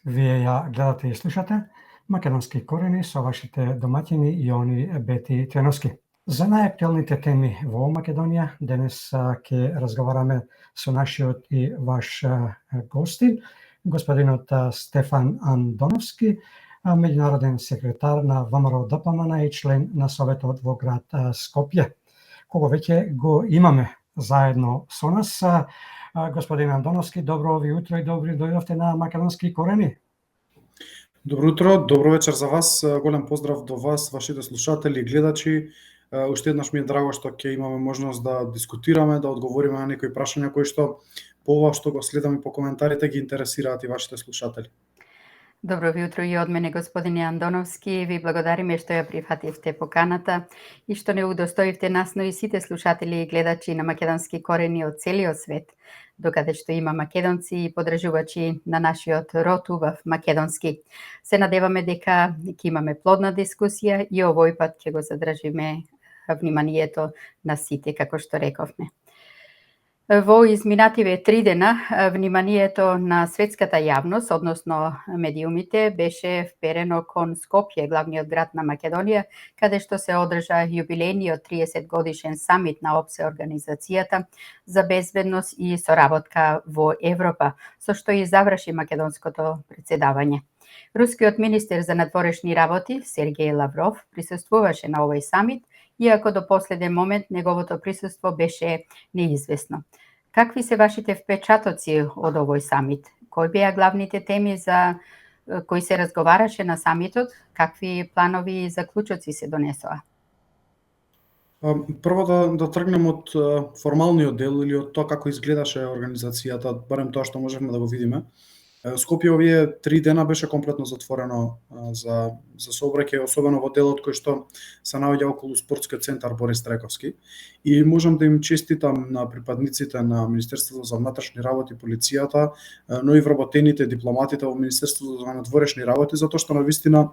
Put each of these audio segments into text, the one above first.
Вие ја гледате и слушате Македонски корени со вашите домаќини Јони Бети Теновски. За најактуелните теми во Македонија денес ќе разговараме со нашиот и ваш гостин, господинот Стефан Андоновски, меѓународен секретар на ВМРО ДПМН и член на Советот во град Скопје, кого веќе го имаме заедно со нас. Господин Андоновски, добро ви утро и добри дојдовте на Македонски корени. Добро утро, добро вечер за вас. Голем поздрав до вас, вашите слушатели и гледачи. Уште еднаш ми е драго што ќе имаме можност да дискутираме, да одговориме на некои прашања кои што по ова што го следаме по коментарите ги интересираат и вашите слушатели. Добро ви утро и од мене, господине Андоновски. Ви благодариме што ја прифативте поканата и што не удостоивте нас, но и сите слушатели и гледачи на Македонски корени од целиот свет, докаде што има македонци и подржувачи на нашиот род убав македонски. Се надеваме дека ќе имаме плодна дискусија и овој пат ќе го задржиме вниманието на сите, како што рековме. Во изминативе 3 дена, вниманието на светската јавност, односно медиумите, беше вперено кон Скопје, главниот град на Македонија, каде што се одржа јубилејниот 30 годишен самит на ОПСЕ организацијата за безбедност и соработка во Европа, со што и заврши македонското председавање. Рускиот министер за надворешни работи Сергеј Лавров присуствуваше на овој самит, иако до последен момент неговото присуство беше неизвестно. Какви се вашите впечатоци од овој самит? Кои беа главните теми за кои се разговараше на самитот? Какви планови и заклучоци се донесоа? Прво да тргнем од формалниот дел или од тоа како изгледаше организацијата, барем тоа што можевме да го видиме. Скопје овие 3 дена беше комплетно затворено за сообраќај, особено во делот кој што се наоѓа околу спортскиот центар Борис Трековски. И можам да им честитам на припадниците на Министерството за внатрешни работи, полицијата, но и вработените, дипломатите во Министерството за надворешни работи, затоа што навистина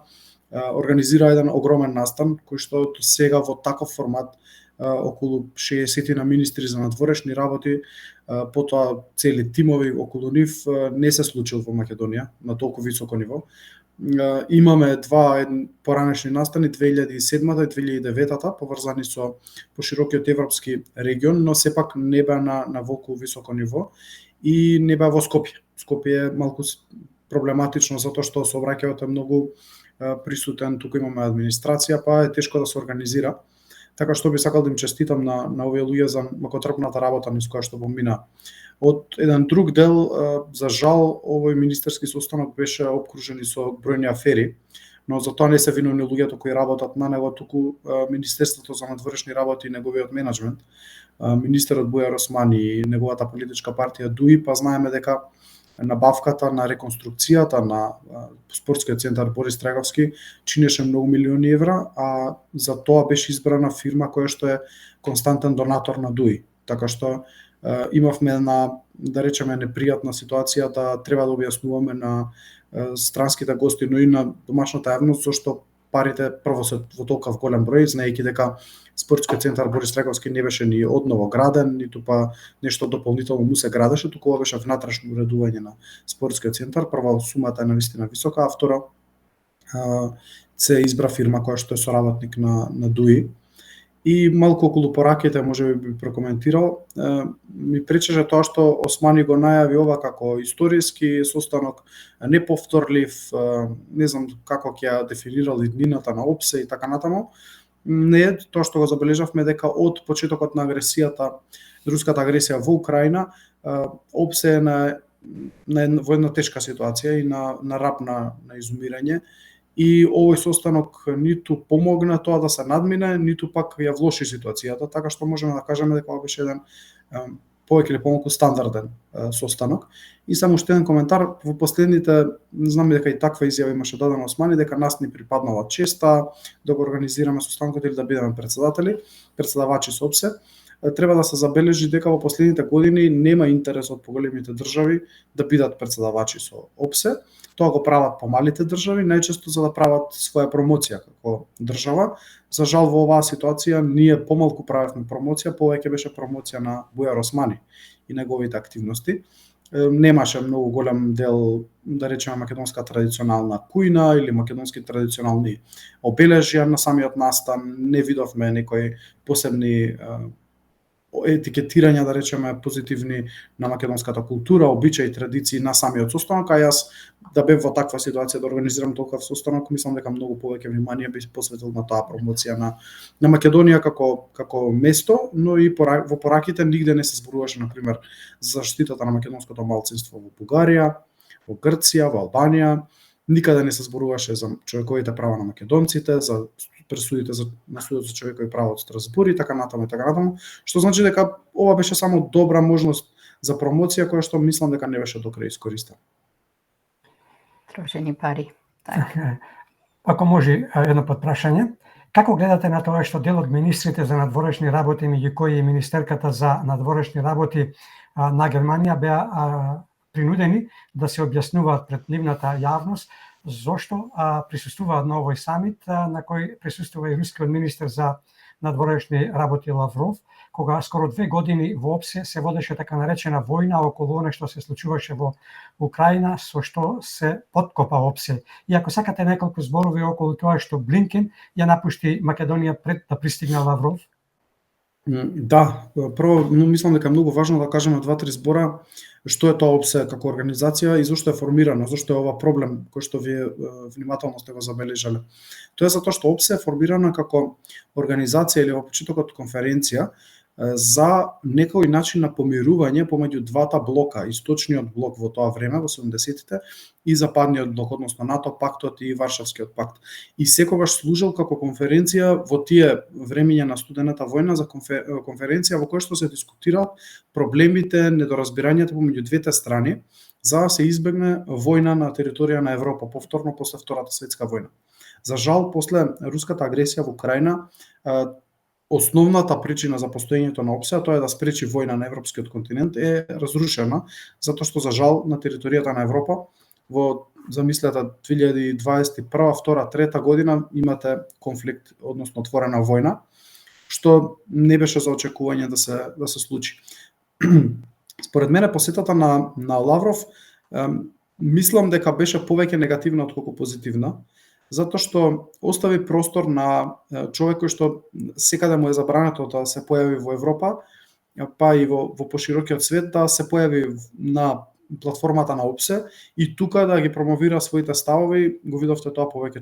организира еден огромен настан кој што сега во таков формат околу 60 на министри за надворешни работи, потоа цели тимови околу нив не се случил во Македонија на толку високо ниво. Имаме два поранешни настани 2007 и 2009 поврзани со поширокиот европски регион, но сепак не беа на волку високо ниво и не беа во Скопје. Скопје е малку проблематично затоа што сообраќајот е многу присутен, туку имаме администрација, па е тешко да се организира. Така што би сакал да им честитам на овие луѓе за макотрпната работа низ која што помина. Од еден друг дел, за жал, овој министерски состанок беше обкружен и со бројни афери, но за тоа не се виновни луѓето кои работат на него, туку Министерството за надворешни работи и неговиот менеджмент, министерот Бујар Османи и неговата политичка партија ДУИ, па знаеме дека набавката на реконструкцијата на спортскиот центар Борис Трековски чинеше многу милиони евра, а за тоа беше избрана фирма која што е константен донатор на ДУИ. Така што имавме една, да речеме, непријатна ситуација да треба да објаснуваме на странските гости, но и на домашната јавност зашто парите прво се во толков голем број, знаејќи дека спортскиот центар Борис Трековски не беше ни одново граден, ниту па нешто дополнително му се градеше, туку ова беше внатрешно уредување на спортскиот центар. Прво сумата е навистина висока, а второ се избра фирма која што е соработник на ДУИ. И малку околу пораките може би прокоментирал, ми пречеше тоа што Османи го најави ова како историски состанок, неповторлив, не знам како ќе ја дефинирал иднината на ОПСЕ и така натаму. Не, тоа што го забележавме дека од почетокот на агресијата, руската агресија во Украина, ОПСЕ е во една тешка ситуација и на рап на изумирање. И овој состанок ниту помогна тоа да се надмине, ниту пак ја влоши ситуацијата, така што можеме да кажеме дека ова беше еден повеќе или помалку стандарден состанок. И само уште еден коментар, во последните, знам дека и таква изјава имаше дадена Османи, дека нас ни припаднала честа да го организираме состанокот или да бидеме председавачи со ОПСЕ. Треба да се забележи дека во последните години нема интерес од поголемите држави да бидат председавачи со ОПСЕ. Тоа го прават помалите држави, најчесто за да прават своја промоција како држава. За жал во оваа ситуација ние помалку правевме промоција, повеќе беше промоција на Бујар Османи и неговите активности. немаше многу голем дел, да речеме, македонска традиционална кујна или македонски традиционални обележја на самиот настан, не видовме некои посебни етикетирања, да речеме, позитивни на македонската култура, обичаи, традиции на самиот состанок, а јас да бев во таква ситуација да организирам толков состанок, мислам дека многу повеќе внимание би посветил на таа промоција на Македонија како место, но и во пораките нигде не се зборуваше, на пример, за заштитата на македонското малцинство во Бугарија, во Грција, во Албанија, никаде не се зборуваше за човековите права на македонците, за пресудите на судот за човекови права од Страсбур и така натаму, што значи дека ова беше само добра можност за промоција која што мислам дека не беше до крај искористена. Трошени пари. Така. Ако може едно подпрашање, како гледате на тоа што дел од министрите за надворешни работи, меѓу кои и министерката за надворешни работи на Германија беа принудени да се објаснуваат пред нивната јавност зошто присуствуваат на овој самит на кој присуствува и рускиот министер за надворешни работи Лавров, кога скоро 2 години воопсе се водеше така наречена војна околу она што се случуваше во Украина, со што се подкопа опсе. И ако сакате неколку зборови околу тоа што Блинкен ја напушти Македонија пред да пристигне Лавров. Да, прво мислам дека е многу важно да кажеме 2-3 збора што е тоа ОПСЕ како организација и зошто е формирано, зошто е ова проблем кој што вие внимателно сте го забележале. Тоа е затоа што ОПСЕ е формирана како организација или во почетокот конференција за некој начин на помирување помеѓу двата блока, источниот блок во тоа време во 70-тите и западниот блок, односно НАТО пактот и Варшавскиот пакт. И секогаш служел како конференција во тие времиња на студената војна за конференција во која што се дискутираат проблемите, недоразбирањата помеѓу двете страни за да се избегне војна на територија на Европа повторно после Втората светска војна. За жал, после руската агресија во Украина, основната причина за постоењето на ОПСЕ, тоа е да спречи војна на европскиот континент, е разрушена, затоа што за жал на територијата на Европа во замислете 2021, 2, 3 година имате конфликт, односно отворена војна, што не беше за очекување да се случи. Според мене посетата на Лавров мислам дека беше повеќе негативна отколку позитивна, затоа што остави простор на човек кој што секаде му е забрането да се појави во Европа, па и во поширокиот свет, да се појави на платформата на ОПСЕ и тука да ги промовира своите ставови. Го видовте тоа повеќе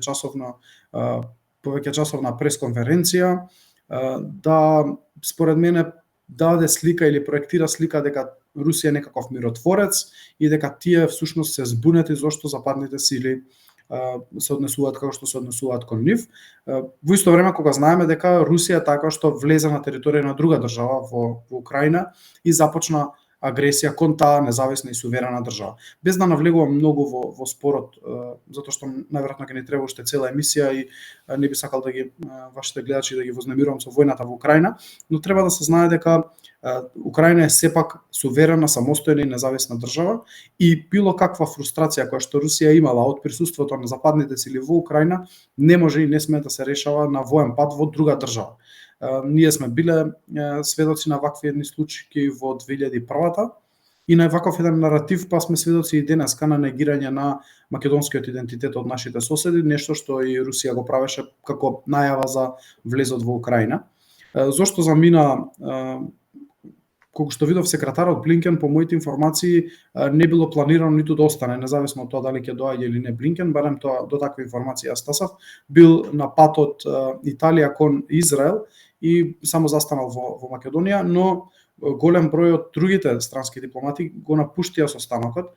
часовна пресконференција, да според мене даде слика или проектира слика дека Русија е некаков миротворец и дека тие всушност се збунети зошто западните сили се однесуваат како што се однесуваат кон нив. Во исто време кога знаеме дека Русија така што влезе на територија на друга држава во Украина и започна агресија кон таа независна и суверена држава. Без да навлегувам многу во спорот, затоа што најверојатно ќе ни треба уште цела емисија и не би сакал да ги вашите гледачи да ги вознемирувам со војната во Украина, но треба да се знае дека Украина е сепак суверена, самостојна и независна држава и било каква фрустрација која што Русија имала од присуството на западните сили во Украина не може и не сме да се решава на воен пат во друга држава. Ние сме биле сведоци на вакви едни случаи во 2001-та и на ваков еден наратив па сме сведоци и денеска на негирање на македонскиот идентитет од нашите соседи, нешто што и Русија го правеше како најава за влезот во Украина. Зошто замина, колку што видов секретарот Блинкен, по моите информации не било планирано ниту да остане, независно од тоа дали ќе доаѓа или не Блинкен, барем тоа до таква информација јас стасав, бил на пат од Италија кон Израел и само застанал во Македонија, но голем број од другите странски дипломати го напуштија состанокот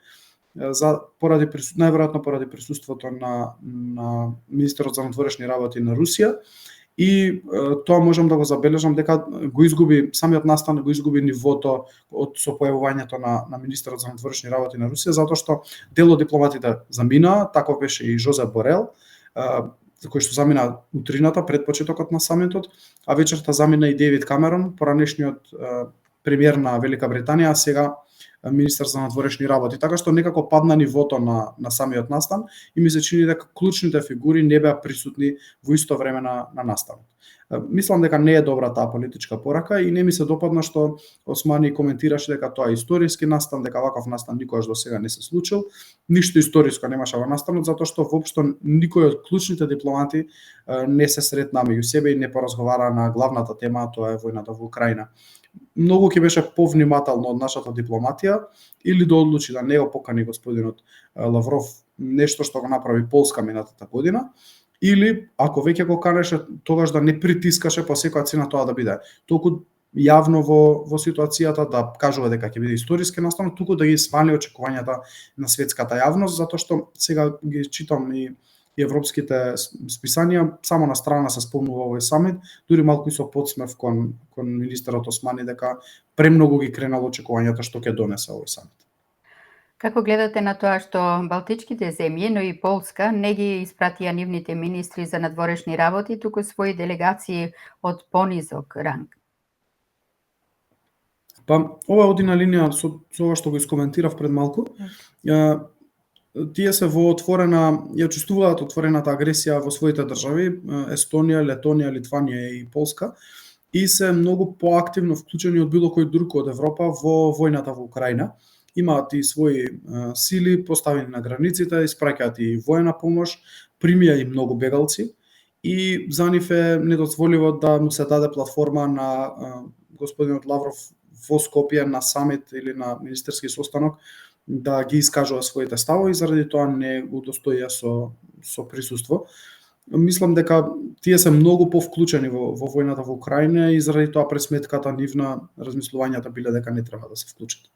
најверојатно поради присуството на министерот за надворешни работи на Русија. И тоа можам да го забележам дека го изгуби самиот настан, го изгуби нивото со појавувањето на министерот за надворешни работи на Русија, затоа што дел од дипломатите замина, таков беше и Жозеп Борел, кој што замина утрината пред почетокот на самитот, а вечерта замина и Дейвид Камерон, поранешниот премиер на Велика Британија, а сега министер за надворешни работи, така што некако падна нивото на самиот настан и ми се чини дека клучните фигури не беа присутни во исто време на настанот. Мислам дека не е добра таа политичка порака и не ми се допадна што Османи коментираше дека тоа е историски настан, дека ваков настан никогаш до сега не се случил. Ништо историско немаше во настанот, затоа што воопшто никој од клучните дипломати не се сретна меѓу себе и не поразговара на главната тема, тоа е војната во Украина. Многу ќе беше повнимателно од нашата дипломатија или да одлучи да не го покани господинот Лавров, нешто што го направи Полска минатата година, или ако веќе го канеше, тогаш да не притискаше по секоја цена тоа да биде толку јавно во ситуацијата, да кажува дека ќе биде историски настан, туку да ги свали очекувањата на светската јавност, затоа што сега ги читам и европските списанија, само на страна се спомнува овој самит, дури малку и со подсмев кон министерот Османи дека премногу ги кренало очекувањата што ќе донесе овој самит. Како гледате на тоа што Балтичките земји, но и Полска, не ги испратија нивните министри за надворешни работи, туку своји делегации од понизок ранг? Па, ова оди на линија со ова што го искоментирав пред малку. Тие се во отворена, ја чувствуваат отворената агресија во своите држави, Естонија, Летонија, Литванија и Полска, и се многу поактивно вклучени од било кој друг од Европа во војната во Украина. Имаат и своји сили поставени на границите, испраќаат и воена помош, примија и многу бегалци и за нив е недозволиво да му се даде платформа на господинот Лавров во Скопје на самит или на министерски состанок да ги искажува своите ставови, заради тоа не го удостоија со присуство. Мислам дека тие се многу повклучени во војната во Украина и заради тоа пресметката нивна размислувањата биле дека не треба да се вклучат.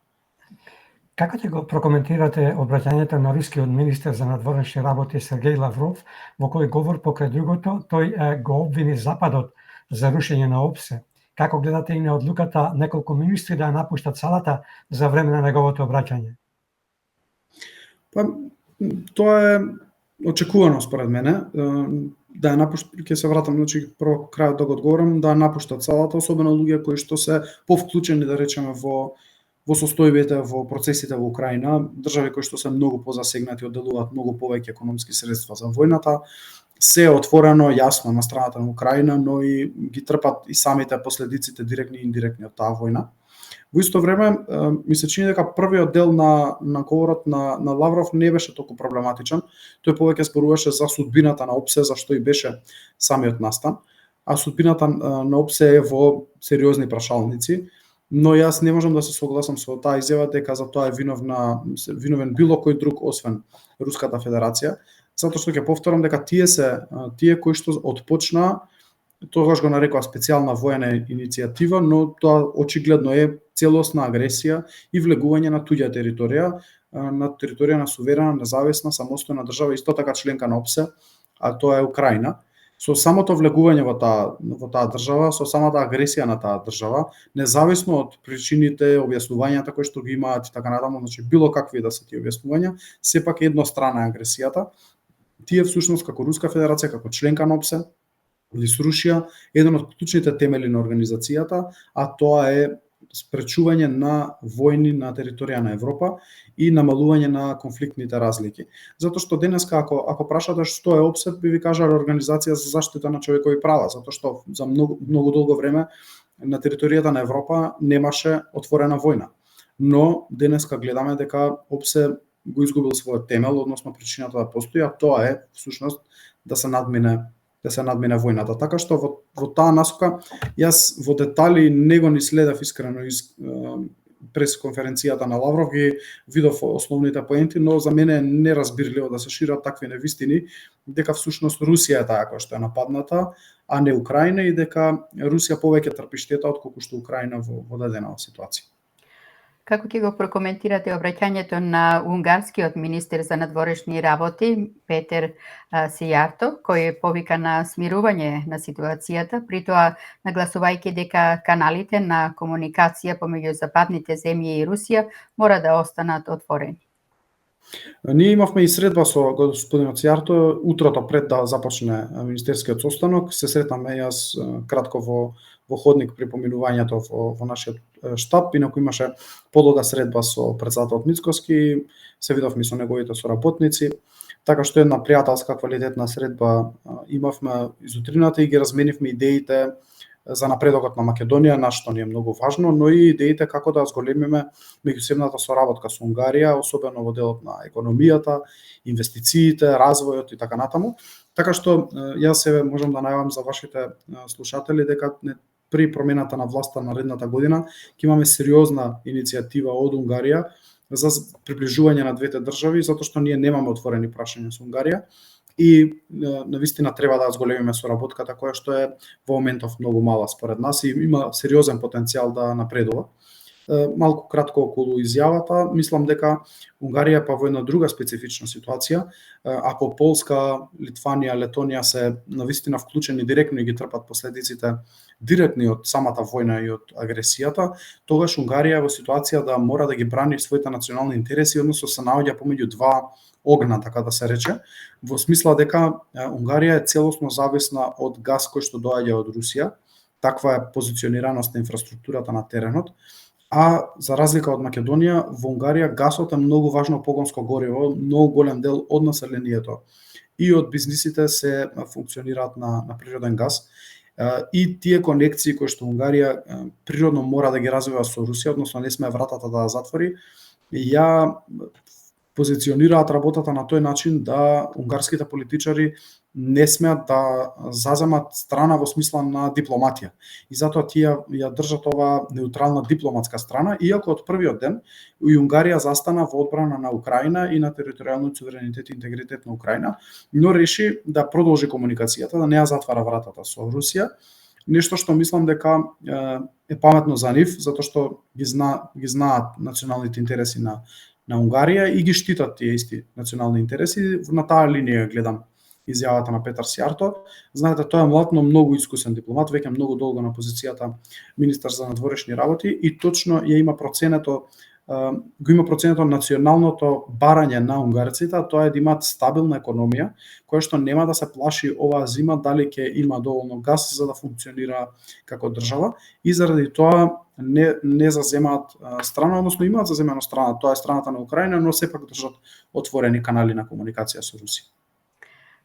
Како ќе го прокоментирате обраќањето на рускиот министер за надворешни работи Сергеј Лавров, во кој говор покрај другото тој го обвини Западот за рушење на ОПСЕ? Како гледате и на одлуката неколку министри да напуштат салата за време на неговото обраќање? Па, тоа е очекувано според мене. Да ќе се вратам, значи прво крајот да го одговорам, да напуштат салата, особено луѓе кои што се повклучени, да речеме, во состојбите, во процесите во Украина, држави кои што се многу позасегнати, одделуваат многу повеќе економски средства за војната, се отворено јасно на страната на Украина, но и ги трпат и самите последиците директни и индиректни од таа војна. Во исто време, ми се чини дека првиот дел на говорот на Лавров не беше толку проблематичен. Тој повеќе зборуваше за судбината на ОПСЕ, зашто и беше самиот настан, а судбината на ОПСЕ е во сериозни прашалници. Но јас не можам да се согласам со таа изјава дека за тоа е виновен било кој друг освен Руската Федерација, затоа што ќе повторам дека тие кои што отпочнаа, тогаш го нарекува специјална воена иницијатива, но тоа очигледно е целосна агресија и влегување на туѓа територија на суверена, независна, самостојна држава, исто така членка на ОПСЕ, а тоа е Украина. Со самото влегување во таа држава, со самата агресија на таа држава, независно од причините, објаснувањата кои што ги имаат и така натаму, значи било какви да се тие објаснувања, сепак еднострана е агресијата. Тие всушност како Руска Федерација, како членка на ОПСЕ, ги срушија еден од клучните темели на организацијата, а тоа е спречување на војни на територија на Европа и намалување на конфликтните разлики. Затоа што денеска ако прашате што е ОПСЕ, би ви кажале Организација за заштита на човекови права, затоа што за многу долго време на територијата на Европа немаше отворена војна. Но денеска гледаме дека ОПСЕ го изгубил својот темел, односно причината да постои, а тоа е всушност да се надмине војната. Така што во таа насока јас во детали не го ни следев искрено прес конференцијата на Лавров, ги видов основните поенти, но за мене е неразбирливо да се шират такви невистини, дека всушност Русија е таа која што е нападната, а не Украина, и дека Русија повеќе трпи штета отколку што Украина во дадена ситуација. Како ќе го прокоментирате обраќањето на унгарскиот министер за надворешни работи Петер Сијарто, кој повика на смирување на ситуацијата, при тоа нагласувајќи дека каналите на комуникација помеѓу западните земји и Русија мора да останат отворени? Ние имавме и средба со господинот Сијарто утрото пред да започне министерскиот состанок. Се сретнаме јас кратко во ходник при поминувањето во нашиот штаб, инаку имаше подлога средба со претседателот Мицкоски, се видовме со неговите соработници, така што една пријателска квалитетна средба имавме изутрината и ги разменивме идеите за напредокот на Македонија, на што ни е многу важно, но и идеите како да зголемиме меѓусебната соработка со Унгарија, особено во делот на економијата, инвестициите, развојот и така натаму. Така што јас себе можам да најавам за вашите слушатели дека при промената на власта наредната година ќе имаме сериозна иницијатива од Унгарија за приближување на двете држави, затоа што ние немаме отворени прашања со Унгарија и навистина треба да зголемиме соработката која што е во моментов многу мала според нас и има сериозен потенцијал да напредува. Малку кратко околу изјавата, мислам дека Унгарија па во една друга специфична ситуација, ако Полска, Литванија, Летонија се навистина вклучени директно и ги трпат последиците директни од самата војна и од агресијата, тогаш Унгарија е во ситуација да мора да ги брани своите национални интереси, односно се наоѓа помеѓу два огна, така да се рече, во смисла дека Унгарија е целосно зависна од газ кој што доаѓа од Русија, таква е позиционираност на инфраструктурата на теренот, а за разлика од Македонија, во Унгарија гасот е многу важно погонско гориво, многу голем дел од населението и од бизнисите се функционираат на природен газ. И тие конекции кои што Унгарија природно мора да ги развива со Русија, односно не сме вратата да затвори, ја позиционираат работата на тој начин да унгарските политичари не смеат да заземат страна во смисла на дипломатија. И затоа тие ја држат оваа неутрална дипломатска страна, иако од првиот ден и Унгарија застана во одбрана на Украина и на територијалниот суверенитет и интегритет на Украина, но реши да продолжи комуникацијата, да не ја затвара вратата со Русија, нешто што мислам дека е паметно за нив, затоа што ги знаат националните интереси на Унгарија и ги штитат тие исти национални интереси. На таа линија гледам изјавата на Петар Сјарто. Знаете, тој е млад, но многу искусен дипломат, веќе многу долго на позицијата министар за надворешни работи и точно ја има проценето националното барање на унгарците, а тоа е да имаат стабилна економија, која што нема да се плаши оваа зима дали ќе има доволно газ за да функционира како држава и заради тоа не заземаат страна, односно имаат заземена страна, тоа е страната на Украина, но сепак држат отворени канали на комуникација со Русија.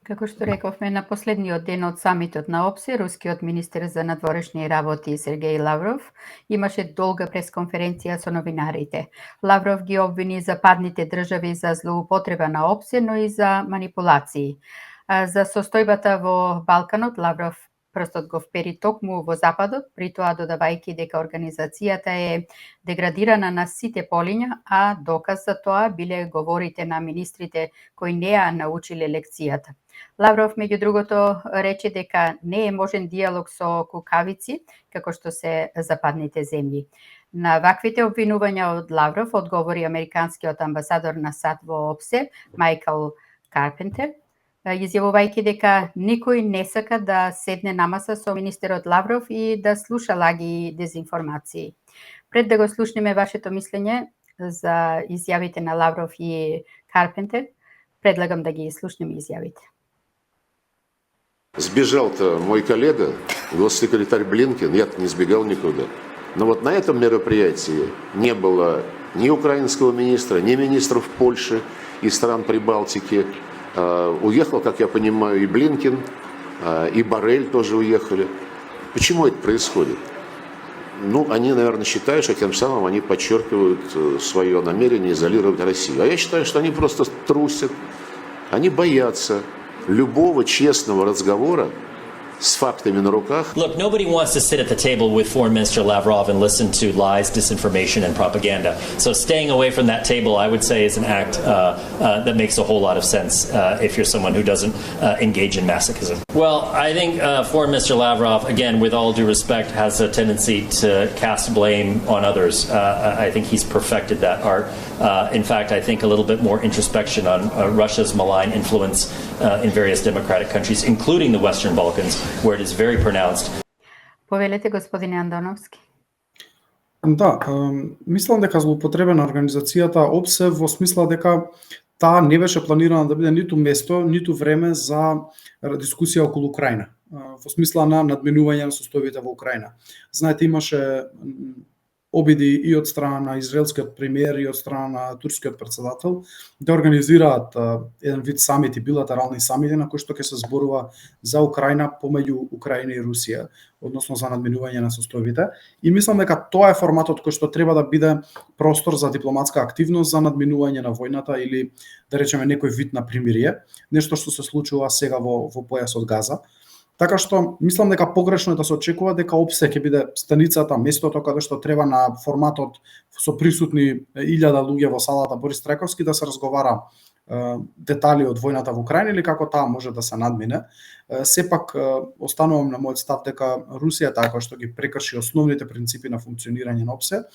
Како што рековме на последниот ден од самитот на ОПСЕ, рускиот министер за надворешни работи Сергеј Лавров имаше долга пресконференција со новинарите. Лавров ги обвини западните држави за злоупотреба на ОПСЕ, но и за манипулации. За состојбата во Балканот, Лавров прстот го впери токму во Западот, при тоа додавајќи дека организацијата е деградирана на сите полиња, а доказ за тоа биле говорите на министрите кои не ја научиле лекцијата. Лавров, меѓу другото, рече дека не е можен диалог со кукавици, како што се западните земји. На ваквите обвинувања од Лавров одговори американскиот амбасадор на САД во ОПСЕ, Майкл Карпентер, изјавувајќи дека никој не сака да седне на маса со министерот Лавров и да слуша лаги и дезинформации. Пред да го слушнеме вашето мислење за изјавите на Лавров и Карпентер, предлагам да ги слушнеме изјавите. Сбежал-то мой коллега, госсекретарь Блинкен, я-то не сбегал никуда. Но вот на этом мероприятии не было ни украинского министра, ни министров Польши и стран Прибалтики. Уехал, как я понимаю, и Блинкен, и Боррель тоже уехали. Почему это происходит? Ну, они, наверное, считают, что тем самым они подчеркивают свое намерение изолировать Россию. А я считаю, что они просто трусят, они боятся любого честного разговора с фактами на руках. Look, nobody wants to sit at the table with Foreign Minister Lavrov and listen to lies, disinformation, and propaganda. So staying away from that table, I would say, is an act that makes a whole lot of sense if you're someone who doesn't engage in masochism. Well, I think Foreign Minister Lavrov, again, with all due respect, has a tendency to cast blame on others. I think he's perfected that art. In fact, I think a little bit more introspection on Russia's malign influence in various democratic countries, including the Western Balkans, where it is very pronounced. Повелете, господине Андоновски. Да, мислам дека злоупотреба на организацијата ОПСЕ во смисла дека таа не беше планирана да биде ниту место, ниту време за дискусија околу Украина, во смисла на надменување на состојбите во Украина. Знаете, имаше обиди и од страна на израелскиот премиер и од страна на турскиот председател да организираат еден вид самити, билатерални самити на кои што ќе се зборува за Украина помеѓу Украина и Русија, односно за надминување на состојбите. И мислам дека тоа е форматот кој што треба да биде простор за дипломатска активност за надминување на војната или да речеме некој вид на примирие, нешто што се случува сега во појасот Газа. Така што мислам дека погрешно е да се очекува дека ОПСЕ ќе биде станицата, местото каде што треба на форматот со присутни 1000 луѓе во салата Борис Трајковски да се разговара детали од војната во Украина или како таа може да се надмине. Сепак останувам на мојот став дека Русија така што ги прекрши основните принципи на функционирање на ОПСЕ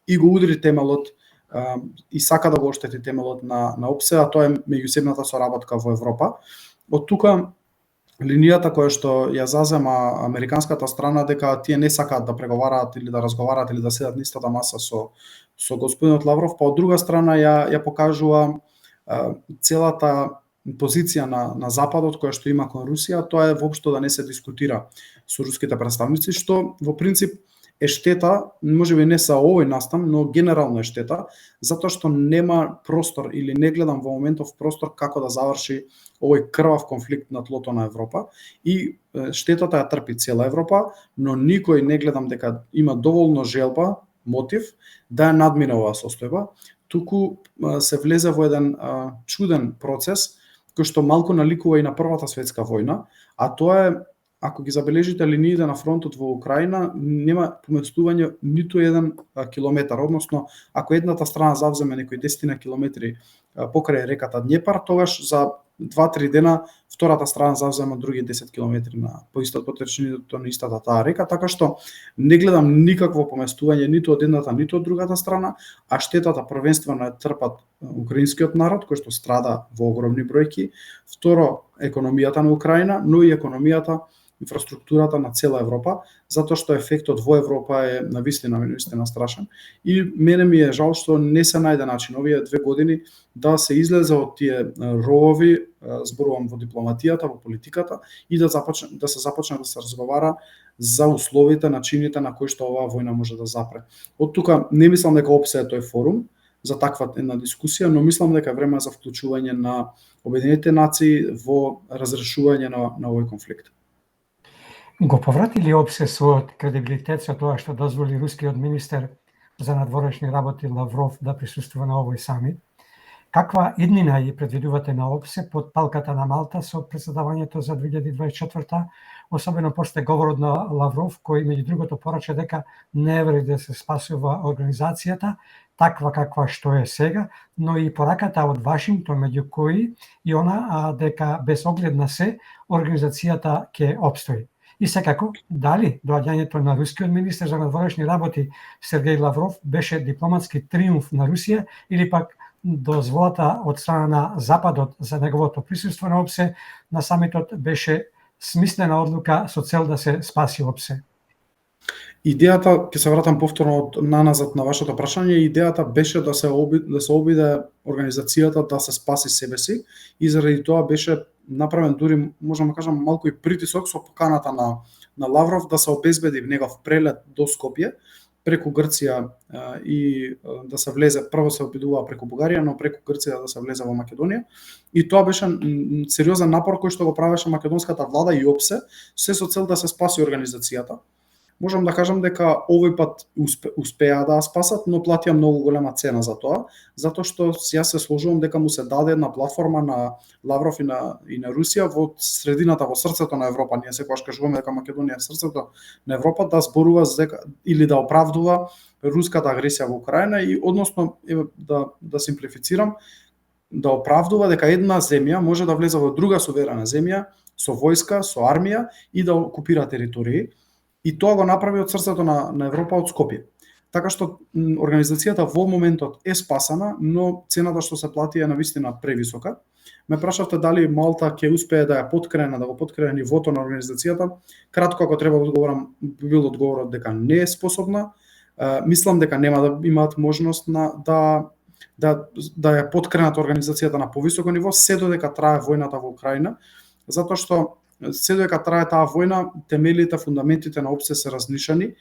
и го удри темелот и сака да го оштети темелот на ОПСЕ, а тоа е меѓусебната соработка во Европа. Од тука линијата која што ја зазема американската страна дека тие не сакаат да преговараат или да разговараат или да седат на истата маса со господинот Лавров, па од друга страна ја покажува целата позиција на Западот која што има кон Русија, тоа е воопшто да не се дискутира со руските представници, што во принцип е штета, можеби не са овој настан, но генерално е штета, затоа што нема простор или не гледам во моментов простор како да заврши овој крвав конфликт на тлото на Европа и штетата ја трпи цела Европа, но никој не гледам дека има доволно желба, мотив да ја надмине оваа состојба, туку се влезе во еден чуден процес кој што малку наликува и на Првата светска војна, а тоа е, ако ги забележите линиите на фронтот во Украина, нема поместување ниту еден километар, односно ако едната страна завземе некои 10 километри покрај реката Днепар, тогаш за 2-3 дена втората страна завзема други 10 километри по потечението на истата таа река, така што не гледам никакво поместување ниту од едната, ниту од другата страна, а штетата првенствено е трпат украинскиот народ кој што страда во огромни бројки, второ економијата на Украина, но и економијата, инфраструктурата на цела Европа, затоа што ефектот во Европа е навистина страшен. И мене ми е жал што не се најде начин овие 2 години да се излезе од тие ровови, зборувам во дипломатијата, во политиката, и да се започне да се разговара за условите, начините на кои што оваа војна може да запре. Од тука не мислам дека ОПСЕ е тој форум за таква една дискусија, но мислам дека е време за вклучување на Обединетите нации во разрешување на овој конфликт. Го поврати ли ОПСЕ својот кредибилитет со тоа што дозволи рускиот министер за надворешни работи Лавров да присуствува на овој самит? Каква иднина ја предвидувате на ОПСЕ под палката на Малта со председавањето за 2024, особено после говорот на Лавров, кој меѓу другото порача дека не вери да се спасува организацијата таква каква што е сега, но и пораката од Вашингтон меѓу кои и она дека без оглед на се организацијата ќе обстои. И секако, дали доаѓањето на рускиот министер за надворешни работи Сергеј Лавров беше дипломатски триумф на Русија или пак дозволата од страна на Западот за неговото присуство на ОПСЕ на самитот беше смислена одлука со цел да се спаси ОПСЕ? Идејата, ќе се вратам повторно наназад на вашето прашање, идејата беше да се обиде организацијата да се спаси себе си и заради тоа беше направен дури, можам да кажам, малку и притисок со поканата на Лавров да се обезбеди негов прелет до Скопје преку Грција и да се влезе, прво се обидува преку Бугарија, но преку Грција да се влезе во Македонија. И тоа беше сериозен напор кој што го правеше македонската влада и ОПСЕ, се со цел да се спаси организацијата. Можам да кажам дека овој пат успеа да спасат, но платија многу голема цена за тоа, затоа што јас се сложувам дека му се даде една платформа на Лавров и на Русија во средината, во срцето на Европа. Ние секогаш кажуваме дека Македонија е срцето на Европа, да зборува или да оправдува руската агресија во Украина и односно да симплифицирам, да оправдува дека една земја може да влезе во друга суверена земја со војска, со армија и да окупира територии. И тоа го направи од срцето на Европа, од Скопје. Така што организацијата во моментот е спасана, но цената што се плати е навистина превисока. Ме прашавте дали Малта ќе успее да ја подкрена, да го подкрена нивото на организацијата. Кратко, ако треба да одговорам, бил одговорот дека не е способна. Мислам дека нема да имаат можност да ја подкренат организацијата на повисоко ниво, се додека трае војната во Украина, затоа што се додека трае таа војна, темелите, фундаментите на ОПСЕ се разнишани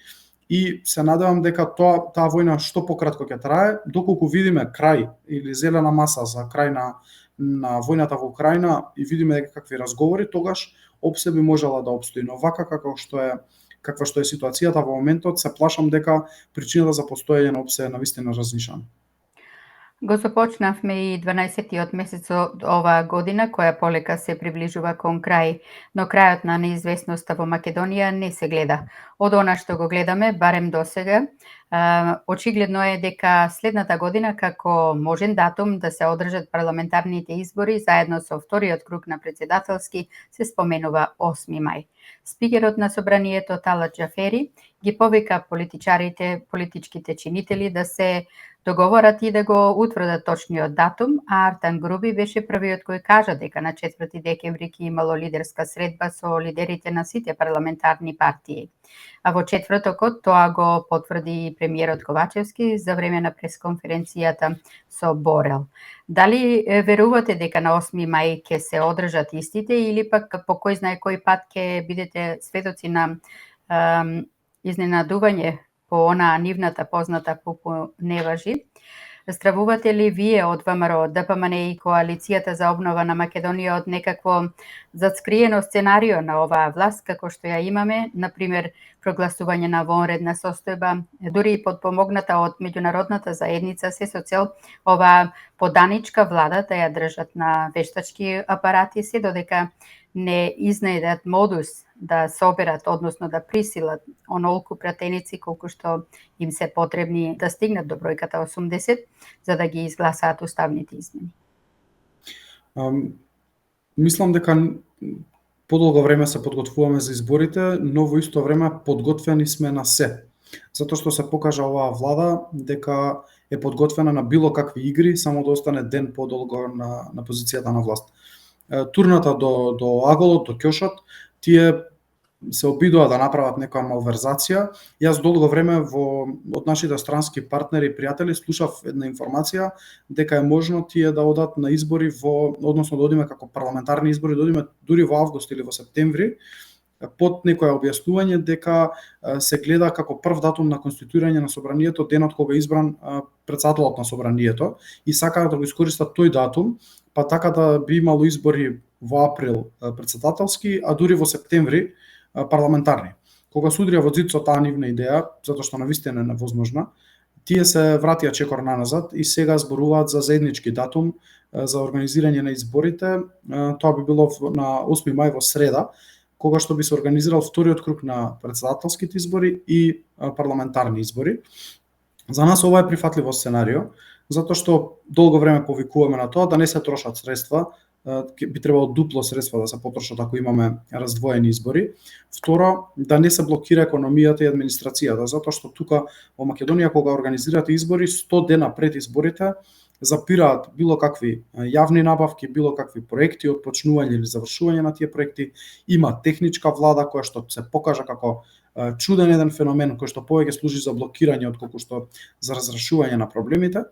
и се надевам дека таа војна што пократко ќе трае, доколку видиме крај или зелена маса за крај на војната во Украина и видиме дека какви разговори, тогаш ОПСЕ би можела да обстои. Но вака каква што е ситуацијата во моментот, се плашам дека причината за постоење на ОПСЕ е навистина различна. Го започнавме и 12-тиот месец од оваа година, која полека се приближува кон крај, но крајот на неизвестноста во Македонија не се гледа. Од она што го гледаме, барем до сега, очигледно е дека следната година како можен датум да се одржат парламентарните избори заедно со вториот круг на председателски се споменува 8 мај. Спикерот на собранието Талат Џафери ги повика политичките чинители да се договорат и да го утврдат точниот датум, а Артан Груби беше првиот кој кажа дека на 4 декември ќе имало лидерска средба со лидерите на сите парламентарни партии. А во четвртокот тоа го потврди и премиерот Ковачевски за време на пресконференцијата со Борел. Дали верувате дека на 8 мај ќе се одржат истите или пак по кој знае кој пат ќе бидете светоци на изненадување по онаа нивната позната Пупу не важи? Стравувате ли вие од ВМРО, ДПМН и Коалицијата за обнова на Македонија од некакво зацкриено сценарио на оваа власт, како што ја имаме, например, прогласување на вонредна состојба, дури и подпомогната од меѓународната заедница, се со цел оваа поданичка влада да ја држат на вештачки апарати, се додека не изнајдат модус да соберат, односно да присилат онолку пратеници колку што им се потребни да стигнат до бројката 80, за да ги изгласаат уставните измени? Мислам дека подолго време се подготвуваме за изборите, но во исто време подготвени сме на се. Затоа што се покажа оваа влада дека е подготвена на било какви игри, само да остане ден подолго на позицијата на власт. Турната до аголот, до ќошот, тие се обидува да направат некоја малверзација. Јас долго време од нашите странски партнери и пријатели слушав една информација дека е можно тие да одат на избори односно да одиме како парламентарни избори, да одиме дури во август или во септември, под некоја објаснување дека се гледа како прв датум на конституирање на собранието денот кога е избран претседателот на собранието и сакаат да го искористат тој датум, па така да би имало избори во април претседателски, а дури во септември парламентарни. Кога се удрија во зид со таа нивна идеја, затоа што навистина е невозможна, тие се вратија чекор наназад и сега зборуваат за заеднички датум за организирање на изборите. Тоа би било на 8 мај во среда, кога што би се организирал вториот круг на претседателските избори и парламентарни избори. За нас ова е прифатливо сценарио, затоа што долго време повикуваме на тоа да не се трошат средства, би требало дупло средства да се потрошат ако имаме раздвоени избори. Второ, да не се блокира економијата и администрацијата, затоа што тука во Македонија кога организирате избори 100 дена пред изборите запираат било какви јавни набавки, било какви проекти од почнување или завршување на тие проекти. Има техничка влада која што се покажа како чуден еден феномен кој што повеќе служи за блокирање отколку што за разрешување на проблемите.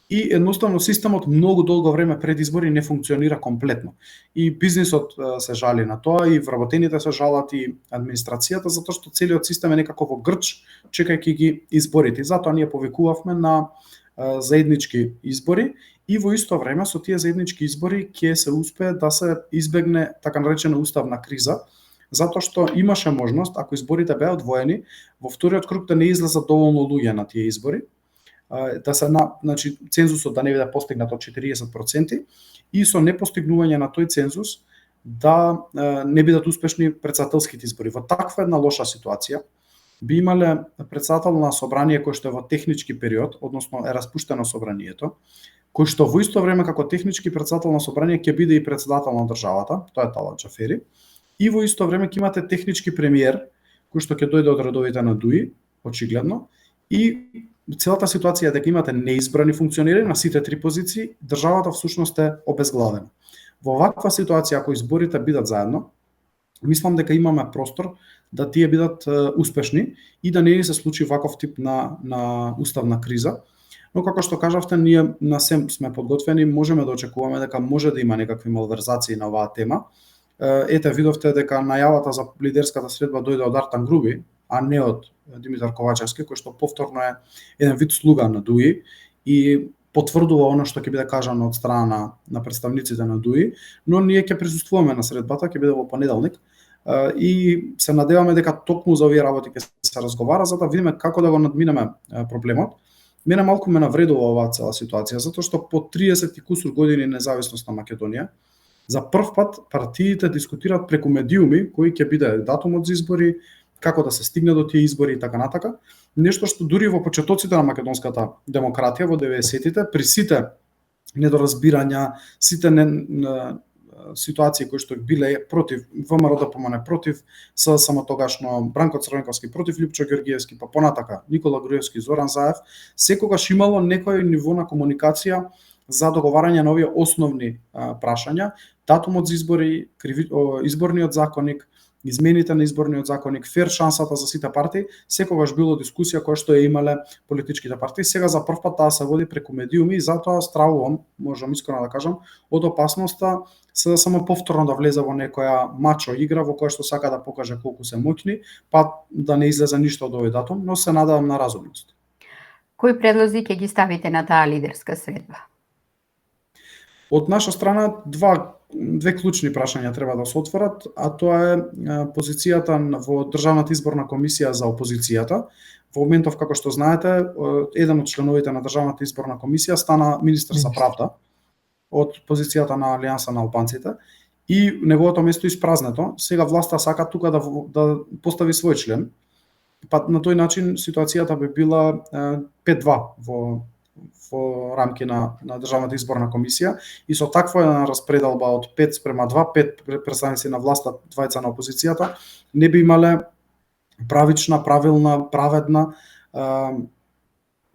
И едноставно системот многу долго време пред избори не функционира комплетно. И бизнисот се жали на тоа, и вработените се жалат, и администрацијата, затоа што целиот систем е некако во грч, чекајќи ги изборите. Затоа ние повикувавме на заеднички избори и во исто време со тие заеднички избори ќе се успее да се избегне така наречена уставна криза, затоа што имаше можност, ако изборите беа одвоени, во вториот круг да не излезат доволно луѓе на тие избори, да се значи цензусот да не биде постигнат од 40% и со непостигнување на тој цензус да не бидат успешни претседателските избори. Во таква една лоша ситуација би имале претседател на собрание кој што е во технички период, односно е распуштено собранието, кој што во исто време како технички претседател на собрание ќе биде и претседател на државата, тоа е Талат Џафери, и во исто време ќе имате технички премиер кој што ќе дојде од редовите на ДУИ, очигледно, и целата ситуација е дека имате неизбрани функционери на сите три позиции, државата всушност е обезглавена. Во ваква ситуација, ако изборите бидат заедно, мислам дека имаме простор да тие бидат успешни и да не ни се случи ваков тип на уставна криза. Но како што кажавте, ние на се сме подготвени, можеме да очекуваме дека може да има некакви малверзации на оваа тема. Ете, видовте дека најавата за лидерската средба дојде од Артан Груби, а не од Димитар Ковачевски, кој што повторно е еден вид слуга на ДУИ и потврдува оно што ќе биде кажано од страна на представниците на ДУИ, но ние ќе присуствуваме на средбата, ќе биде во понеделник и се надеваме дека токму за овие работи ќе се разговара, за да видиме како да го надминеме проблемот. Мене малку ме навредува оваа цела ситуација, затоа што по 30 и кусур години независност на Македонија, за прв пат партиите дискутираат преку медиуми кои ќе биде датумот за избори, како да се стигне до тие избори и така натака. Нешто што дури во почетоците на македонската демократија во 90-тите, при сите недоразбирања, сите ситуации кои што биле против ВМРО-ДПМН, против СДСМ тогашно, Бранко Црвенковски против Лјупчо Ѓоргиевски, па понатака Никола Груевски, Зоран Заев, секогаш имало некој ниво на комуникација за договарање на овие основни прашања, датумот за избори, изборниот законник, измените на изборниот законник, фер шансата за сите партии, секогаш било дискусија која што ја имале политичките партии. Сега за прв пат таа се води преку медиуми и затоа стравувам, можам искрено да кажам, од опасноста се да само повторно да влезе во некоја мачо игра во која што сака да покаже колку се моќни, па да не излезе ништо од овој датум, но се надевам на разумност. Кои предлози ќе ги ставите на таа лидерска средба? Од наша страна две клучни прашања треба да се отворат, а тоа е позицијата во Државната изборна комисија за опозицијата. Во моментов, како што знаете, еден од членовите на Државната изборна комисија стана министер за правда од позицијата на Алијанса на албанците и неговото место испразнето. Сега власта сака тука да постави свој член. Па на тој начин ситуацијата би била 5-2 во рамки на Државната изборна комисија и со таква распределба од 5:2, 5 представници на власта, 2 на опозицијата, не би имале правична, правилна, праведна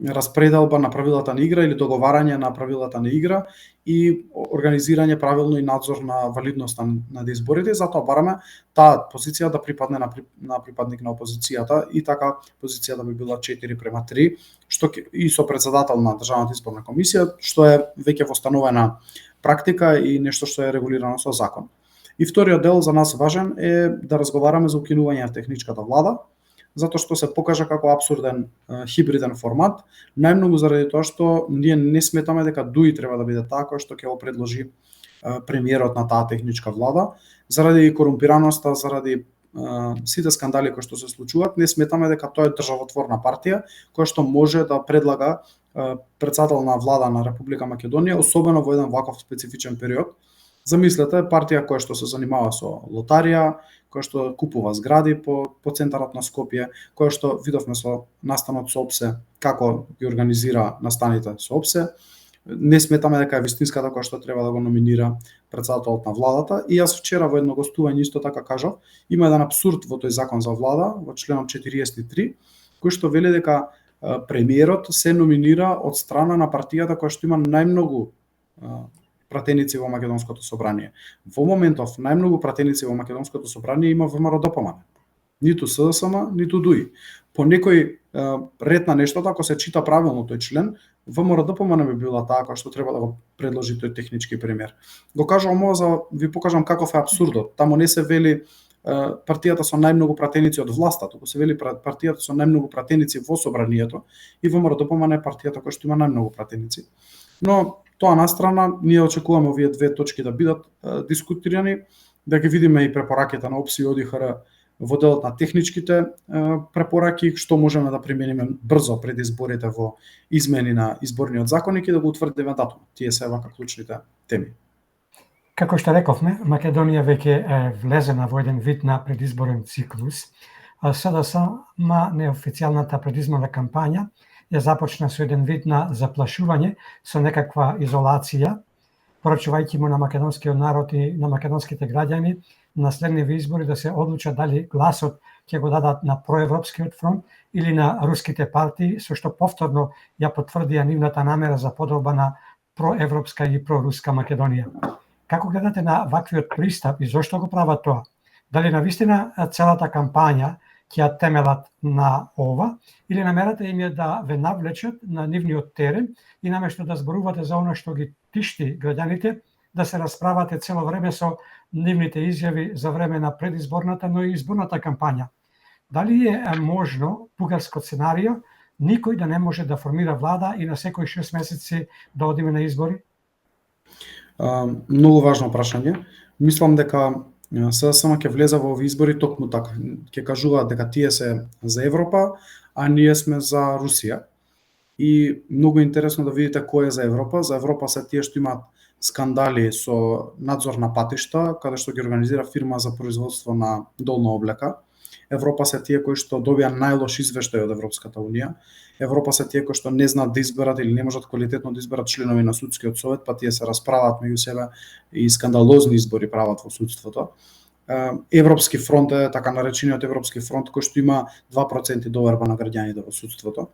распределба на правилата на игра или договарање на правилата на игра и организирање правилно и надзор на валидноста на изборите. Затоа бараме таа позиција да припадне на припадник на опозицијата и така позицијата би била 4:3, што и со председател на Државната изборна комисија, што е веќе востановена практика и нешто што е регулирано со закон. И вториот дел за нас важен е да разговараме за укинување на техничката влада, затоа што се покажа како апсурден хибриден формат, најмногу заради тоа што ние не сметаме дека ДУИ треба да биде таа која што ќе го предложи премиерот на таа техничка влада, заради корумпираноста, заради сите скандали кои што се случуваат, не сметаме дека тоа е државотворна партија која што може да предлага председател на влада на Република Македонија, особено во еден ваков специфичен период. Замислете партија која што се занимава со лотарија, која што купува згради по центарот на Скопје, која што видовме со настанот со ОПСЕ, како ги организира настаните со ОПСЕ. Не сметаме дека е вистинската која што треба да го номинира председателот на владата. И јас вчера во едно гостување исто така кажав, има еден апсурд во тој закон за влада, во членот 43, кој што вели дека премиерот се номинира од страна на партијата која што има најмногу пратеници во македонското собрание. Во моментов најмногу пратеници во македонското собрание има ВМРО-ДПМН. Ниту СДСМ, ниту ДУИ. По некој ред на нештото, ако се чита правилно тој член, ВМРО-ДПМН би била таа која што треба да го предложи тој технички премиер. Го кажувам ова за ви покажам каков е апсурдот. Таму не се вели партијата со најмногу пратеници од власта, туку се вели партијата со најмногу пратеници во собранието и ВМРО-ДПМН е партијата која што има најмногу пратеници. Но тоа на страна, ние очекуваме овие две точки да бидат дискутирани, да ги видиме и препораките на ОПСИ и ОДИХР во делот на техничките препораки, што можеме да примениме брзо пред изборите во измени на изборниот законник и да го утврдиме датум. Тие се вака клучните теми. Како што рековме, Македонија веќе е влезена во еден вид на предизборен циклус, а СДСМ неофицијалната предизборна кампања ја започна со еден вид на заплашување со некаква изолација, порачувајќи му на македонскиот народ и на македонските граѓани на следниви избори да се одлучат дали гласот ќе го дадат на проевропскиот фронт или на руските партии, со што повторно ја потврдија нивната намера за подобба на проевропска и проруска Македонија. Како гледате на ваквиот пристап и зошто го прават тоа? Дали навистина целата кампања ќе ја темелат на ова, или намерата им е да ве навлечат на нивниот терен и наместо да зборувате за она што ги тишти граѓаните, да се расправате цело време со нивните изјави за време на предизборната, но и изборната кампања. Дали е можно бугарско сценарио никој да не може да формира влада и на секои 6 месеци да одиме на избори? Многу важно прашање. Мислам дека СДСМ ќе влезе во овие избори токму така. Ќе кажуваат дека тие се за Европа, а ние сме за Русија. И многу интересно да видите кој е за Европа. За Европа се тие што имаат скандали со надзор на патишта, каде што ги организира фирма за производство на долна облека. Европа се тие кои што добија најлош извештај од Европската Унија. Европа се тие кои што не знаат да изберат или не можат квалитетно да изберат членови на судскиот совет, па тие се расправаат меѓу себе и скандалозни избори прават во судството. Европски фронт е така наречениот Европски фронт кој што има 2% доверба на граѓаните во судството.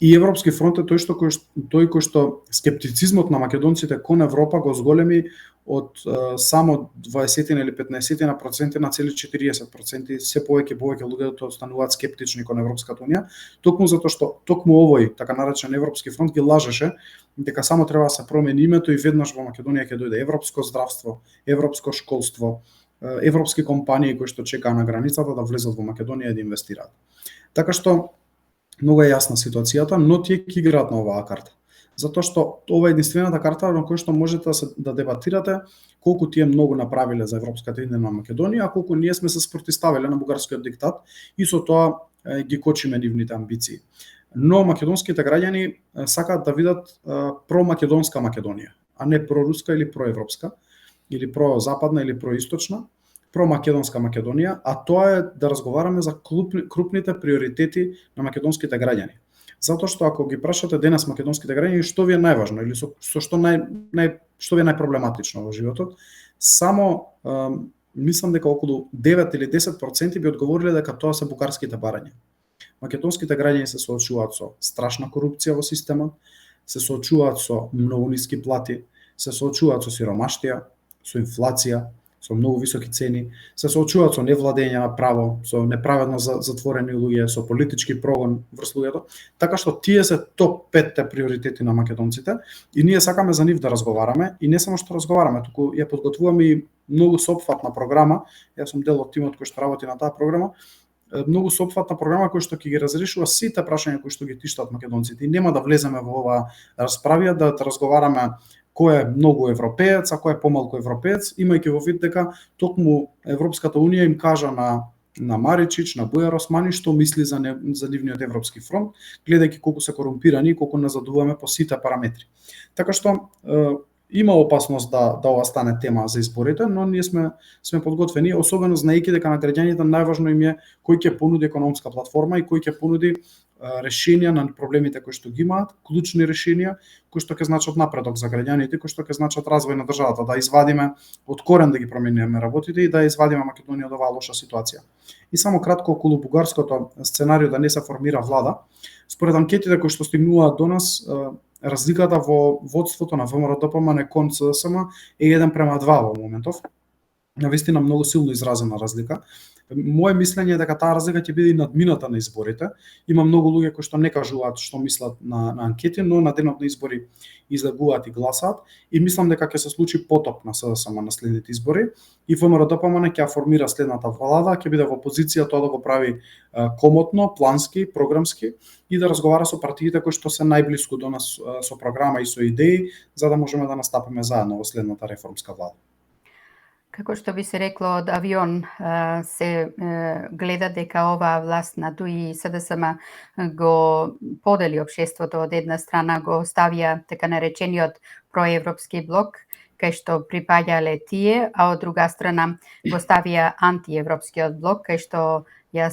И Европски фронт е тој кој што скептицизмот на македонците кон Европа го зголеми од само 20 или 15% на цели 40%, се повеќе луѓето остануваат скептични кон Европската Унија, токму затоа што токму овој така наречен Европски фронт ги лажеше дека само треба да се промени името и веднаш во Македонија ќе дојде европско здравство, европско школство, европски компании кои што чекаа на границата да влезат во Македонија и да инвестираат. Така што многу е јасна ситуацијата, но тие ќе играат на оваа карта. Затоа што ова е единствената карта на која што можете да дебатирате колку тие многу направиле за европската идеја на Македонија, а колку ние сме се спротивставиле на бугарскиот диктат и со тоа ги кочиме нивните амбиции. Но македонските граѓани сакаат да видат промакедонска Македонија, а не проруска или проевропска, или прозападна или происточна, промакедонска Македонија, а тоа е да разговараме за крупните приоритети на македонските граѓани. Затоа што ако ги прашате денес македонските граѓани што ви е најважно или со што што ви е најпроблематично во животот, само мислам дека околу 9 или 10% би одговориле дека тоа се бугарските барања. Македонските граѓани се соочуваат со страшна корупција во системот, се соочуваат со многу ниски плати, се соочуваат со сиромаштија, со инфлација, со многу високи цени, се соочуваат со невладење на право, со неправедно затворени луѓе, со политички прогон врз луѓето, така што тие се топ 5 приоритети на македонците и ние сакаме за нив да разговараме и не само што разговараме, туку ја подготвуваме и многу сопфатна програма. Јас сум дел од тимот кој што работи на таа програма, многу сопфатна програма која што ќе ги разрешува сите прашања кои што ги тиштат македонците и нема да влеземе во оваа расправија да разговараме кој е многу европеец, а кој е помалку европеец, имајќи во вид дека токму Европската Унија им кажа на Маричич, на Бујар Османи што мисли за нивниот Европски фронт, гледајќи колку се корумпирани и колку назадуваме по сите параметри. Така што има опасност да ова стане тема за изборите, но ние сме подготвени, особено знаејќи дека на граѓаните најважно им е кој ќе понуди економска платформа и кој ќе понуди решенија на проблемите кои што ги имаат, клучни решенија кои што ќе значат напредок за граѓаните, кои што ќе значат развој на државата, да извадиме од корен да ги промениме работите и да извадиме Македонија од оваа лоша ситуација. И само кратко околу бугарското сценарио да не се формира влада, според анкетите кои што стигнуваат до нас, разликата во водството на ВМРО-ДПМН кон СДСМ е 1:2 во моментов. Навистина многу силно изразена разлика. Моje мислење е дека таа разлика ќе биде и надмината на изборите. Има многу луѓе кои што не кажуваат што мислат на анкети, но на денот на избори излегуваат и гласаат и мислам дека ќе се случи потоп на СДСМ на следните избори и ВМРО-ДПМН ќе формира следната влада, ќе биде во позиција тоа да го прави комотно, плански, програмски и да разговара со партиите кои што се најблиску до нас со програма и со идеи, за да можеме да настапиме заедно во следната реформска влада. Како што би се рекло од авион, се гледа дека оваа власт на ДУИ и СДСМ го подели општеството. Од една страна го ставија така наречениот проевропски блок, кај што припаѓале тие, а од друга страна го ставија антиевропскиот блок, кај што ја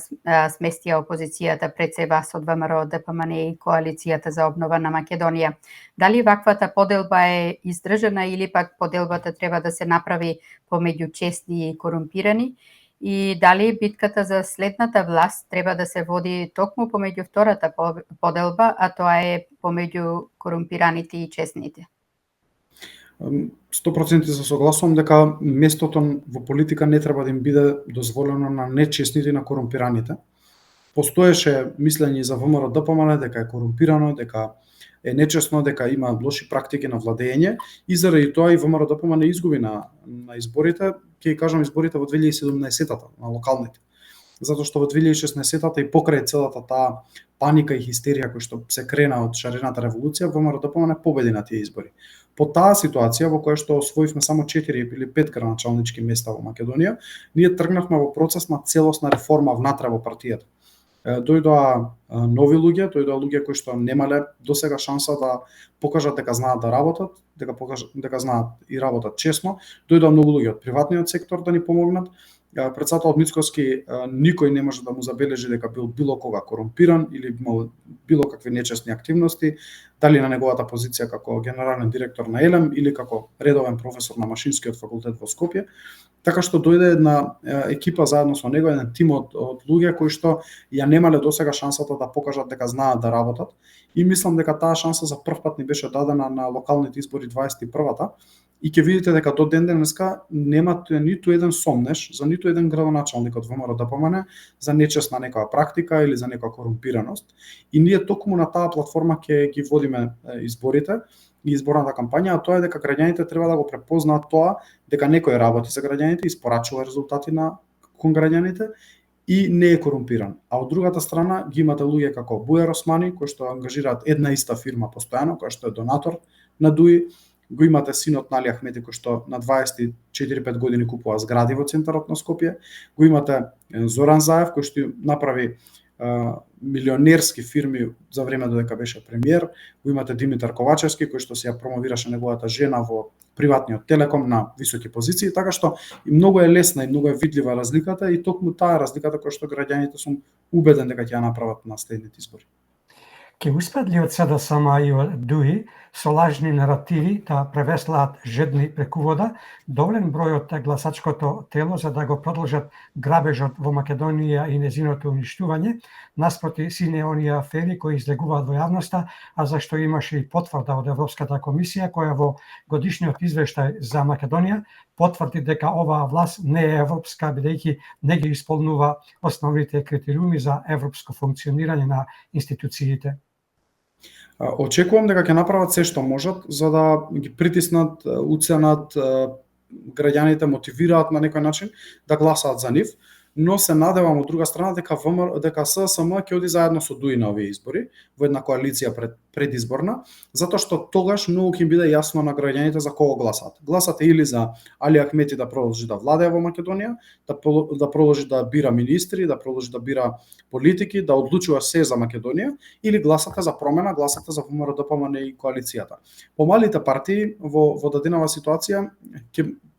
сместија опозицијата пред себе со ВМРО, ДПМН и коалицијата за обнова на Македонија. Дали ваквата поделба е издржана или пак поделбата треба да се направи помеѓу честни и корумпирани? И дали битката за следната власт треба да се води токму помеѓу втората поделба, а тоа е помеѓу корумпираните и честните? 100% се согласувам дека местото во политика не треба да им биде дозволено на нечестните и на корумпираните. Постоеше мислење за ВМРО-ДПМН дека е корумпирано, дека е нечестно, дека има лоши практики на владење и заради тоа и ВМРО-ДПМН изгуби на изборите, ќе кажам изборите во 2017-та на локалните. затоа што во 2016-та и покрај целата таа паника и хистерија која што се крена од шарената револуција, ВМРО-ДПМН победи на тие избори. По таа ситуација во која што освоивме само 4 или 5 градоначалнички места во Македонија, ние тргнавме во процес на целосна реформа внатре во партијата. Дојдоа нови луѓе, дојдоа луѓе кои што немале досега шанса да покажат дека знаат да работат, дека знаат и работат честно. Дојдоа многу луѓе од приватниот сектор да ни помогнат. Председателот Мицкоски никој не може да му забележи дека бил било кога корумпиран или имал било какви нечестни активности, дали на неговата позиција како генерален директор на ЕЛЕМ или како редовен професор на Машинскиот факултет во Скопје. Така што дојде една екипа заедно со него, еден тим од луѓе кои што ја немале досега шансата да покажат дека знаат да работат. И мислам дека таа шанса за прв пат ни беше дадена на локалните избори 21-та. И ќе видите дека до ден денеска нема ниту еден сомнеш за ниту еден градоначалник од ВМРО-ДПМН за нечестна некоја практика или за некоја корумпираност. И ние токму на таа платформа ќе ги водиме изборите и изборната кампања, а тоа е дека граѓаните треба да го препознаат тоа дека некој работи за граѓаните, испорачува резултати кон граѓаните и не е корумпиран. А од другата страна ги имате луѓе како Бујар Османи, кои што ангажираат една иста фирма постојано, која што е донатор на ДУИ. Го имате синот Али Ахмети, кој што на 24-5 години купува згради во центарот на Скопје. Го имате Зоран Заев, кој што направи милионерски фирми за време додека беше премиер. Го имате Димитар Ковачевски, кој што се ја промовираше неговата жена во приватниот Телеком на високи позиции, така што и многу е лесна и многу е видлива разликата и токму таа разликата која што граѓаните сум убеден дека ќе ја направат на следните избори. Ке успеат ли од СДСМ и од ДУИ со лажни наративи да превеслаат жедни преку вода доволен број од гласачкото тело за да го продолжат грабежот во Македонија и незиното уништување, наспроти сите оние афери кои излегуваат во јавноста, а за што имаше и потврда од Европската комисија која во годишниот извештај за Македонија потврди дека оваа власт не е европска бидејќи не ги исполнува основните критериуми за европско функционирање на институциите. Очекувам дека ќе направат се што можат за да ги притиснат, уценат граѓаните, мотивираат на некој начин да гласаат за нив, но се надевам од друга страна дека СДСМ ќе оди заедно со ДУИ на овие избори во една коалиција предизборна, затоа што тогаш многу ќе им биде јасно на граѓаните за кого гласаат. Гласате или за Али Ахмети да продолжи да владее во Македонија, да продолжи да бира министри, да продолжи да бира политики, да одлучува се за Македонија, или гласате за промена, гласате за ВМРО-ДПМН и коалицијата. Помалите партии во даденава ситуација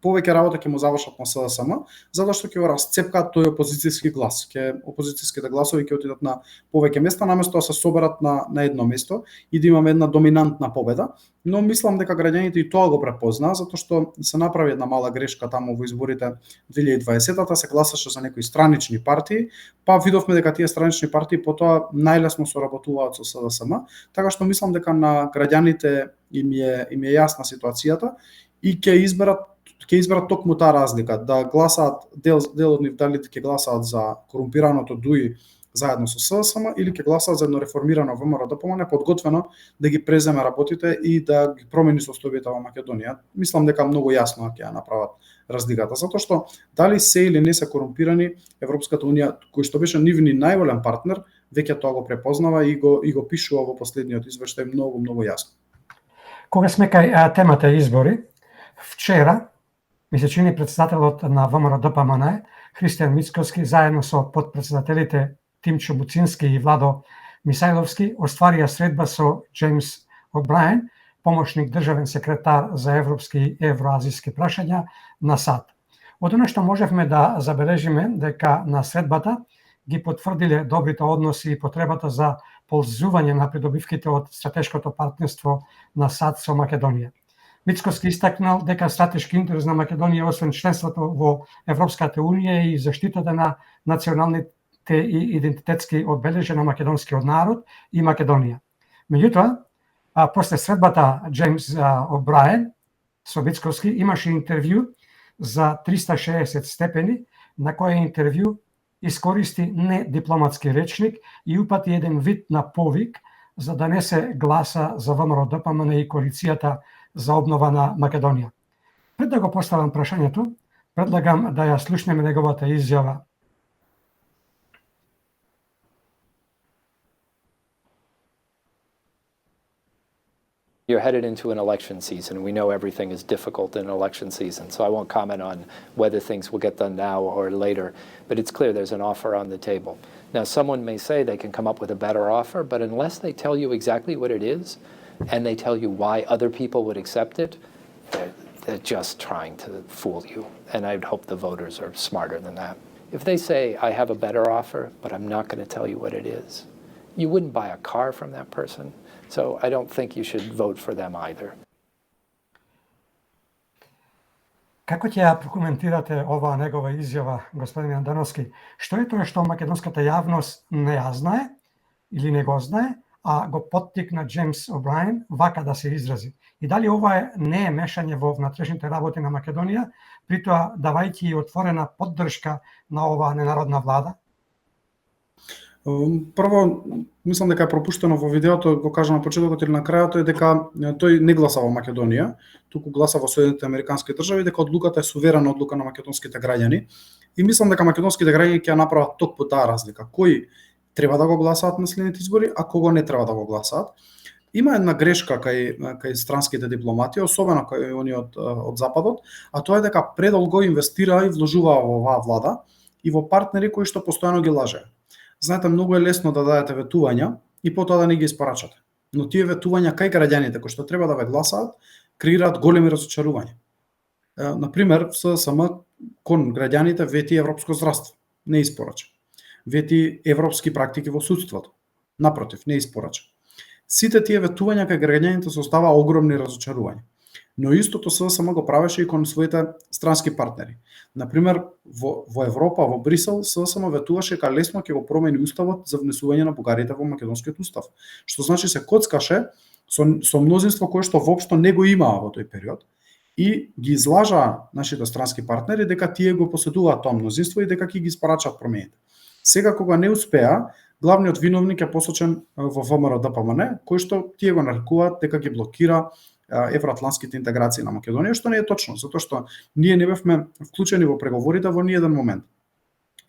повеќе работа ќе му завршат на СДСМ, затоа што ќе го расцепкаат тој опозицијски глас. Опозицијските гласови ќе отидат на повеќе места, наместо да се соберат на едно место и да имаме една доминантна победа. Но мислам дека граѓаните и тоа го препознаа, затоа што се направи една мала грешка таму во изборите 2020-та, се гласаше за некои странични партии, па видовме дека тие странични партии потоа најлесно соработуваат со СДСМ, така што мислам дека на граѓаните им е јасна ситуацијата и ќе изберат токму таа разлика, да гласаат дел од нив дали ќе гласаат за корумпираното ДУИ заедно со СДСМ или ќе гласаат за едно реформирано ВМРО-ДПМН подготвено да ги преземе работите и да ги промени состојбата во Македонија. Мислам дека многу јасно ќе ја направат разликата, затоа што дали се или не се корумпирани, Европската унија, кој што беше нивни најголем партнер, веќе тоа го препознава и го пишува во последниот извештај многу јасно. Кога сме кај темата избори, вчера ми се чини председателот на ВМРО-ДПМН Христијан Мицкоски заедно со подпредседателите Тимчо Буцински и Владо Мисајловски остварија средба со Джеймс О'Брајен, помошник државен секретар за европски и евроазиски прашања на САД. Од она што можевме да забележиме дека на средбата ги потврдиле добрите односи и потребата за ползување на придобивките од стратешкото партнерство на САД со Македонија. Мицкоски истакнал дека стратешки интерес на Македонија освен членството во Европската унија и заштитата на националните и идентитетски одбележи на македонскиот народ и Македонија. Меѓутоа, после средбата Джеймс О'Брајен со Мицкоски имаше интервју за 360 степени, на кој интервју искористи не дипломатски речник и упати еден вид на повик за да не се гласа за ВМРО-ДПМН и коалицијата за обнова на Македонија. Пред да го поставам прашањето, предлагам да ја слушнеме неговата изјава. You're headed into an election season. We know everything is difficult in election season, so I won't comment on whether things will get done now or later, but it's clear there's an offer on the table. Now, someone may say they can come up with a better offer, but unless they tell you exactly what it is, and they tell you why other people would accept it, they're just trying to fool you. And I'd hope the voters are smarter than that. If they say, I have a better offer, but I'm not going to tell you what it is, you wouldn't buy a car from that person. So I don't think you should vote for them either. Како ќе ја прокоментирате оваа негова изјава, господин Андоновски? Што е тоа што македонската јавност не ја знае или не го знае, а го поттикна Джеймс О'Брајен вака да се изрази? И дали ова не е мешање во внатрешните работи на Македонија, при тоа давајќи и отворена поддршка на оваа ненародна влада? Прво, мислам дека е пропуштено во видеото, го кажа на почетокот или на крајот, е дека тој не гласа во Македонија, туку гласа во Соединетите Американски држави, дека одлуката е суверена одлука на македонските граѓани. И мислам дека македонските граѓани ќе ја направат токму таа разлика. Кои треба да го гласаат на следните избори, а кого не треба да го гласаат. Има една грешка кај странските дипломати, особено кај они од Западот, а тоа е дека предолго инвестираа и вложуваа во оваа влада и во партнери кои што постојано ги лажеа. Знаете, многу е лесно да дадете ветувања и потоа да не ги испорачате. Но тие ветувања кај граѓаните кои што треба да ве гласаат, креираат големи разочарувања. Например, ССМ кон граѓаните вети европско здравство, не испорача. Вети европски практики во судството, напротив, не испорача. Сите тие ветувања кај граѓаните се остава огромни разочарувања. Но истото ССМ го правеше и кон своите странски партнери. Например, во Европа, во Брисел, ССМ ветуваше дека лесно ќе го промени уставот за внесување на бугарите во македонскиот устав. Што значи се коцкаше со мнозинство кое што воопшто не го имаа во тој период и ги излажаа нашите странски партнери дека тие го поседуваат тоа мнозинство и дека ќе ги испорачаат промените. Сега кога не успеа, главниот виновник е посочен во ВМРО ДПМН, кој што тие го нарекуваат дека ги блокира евроатлантските интеграции на Македонија, што не е точно, затоа што ние не бевме вклучени во преговорите во ниеден момент.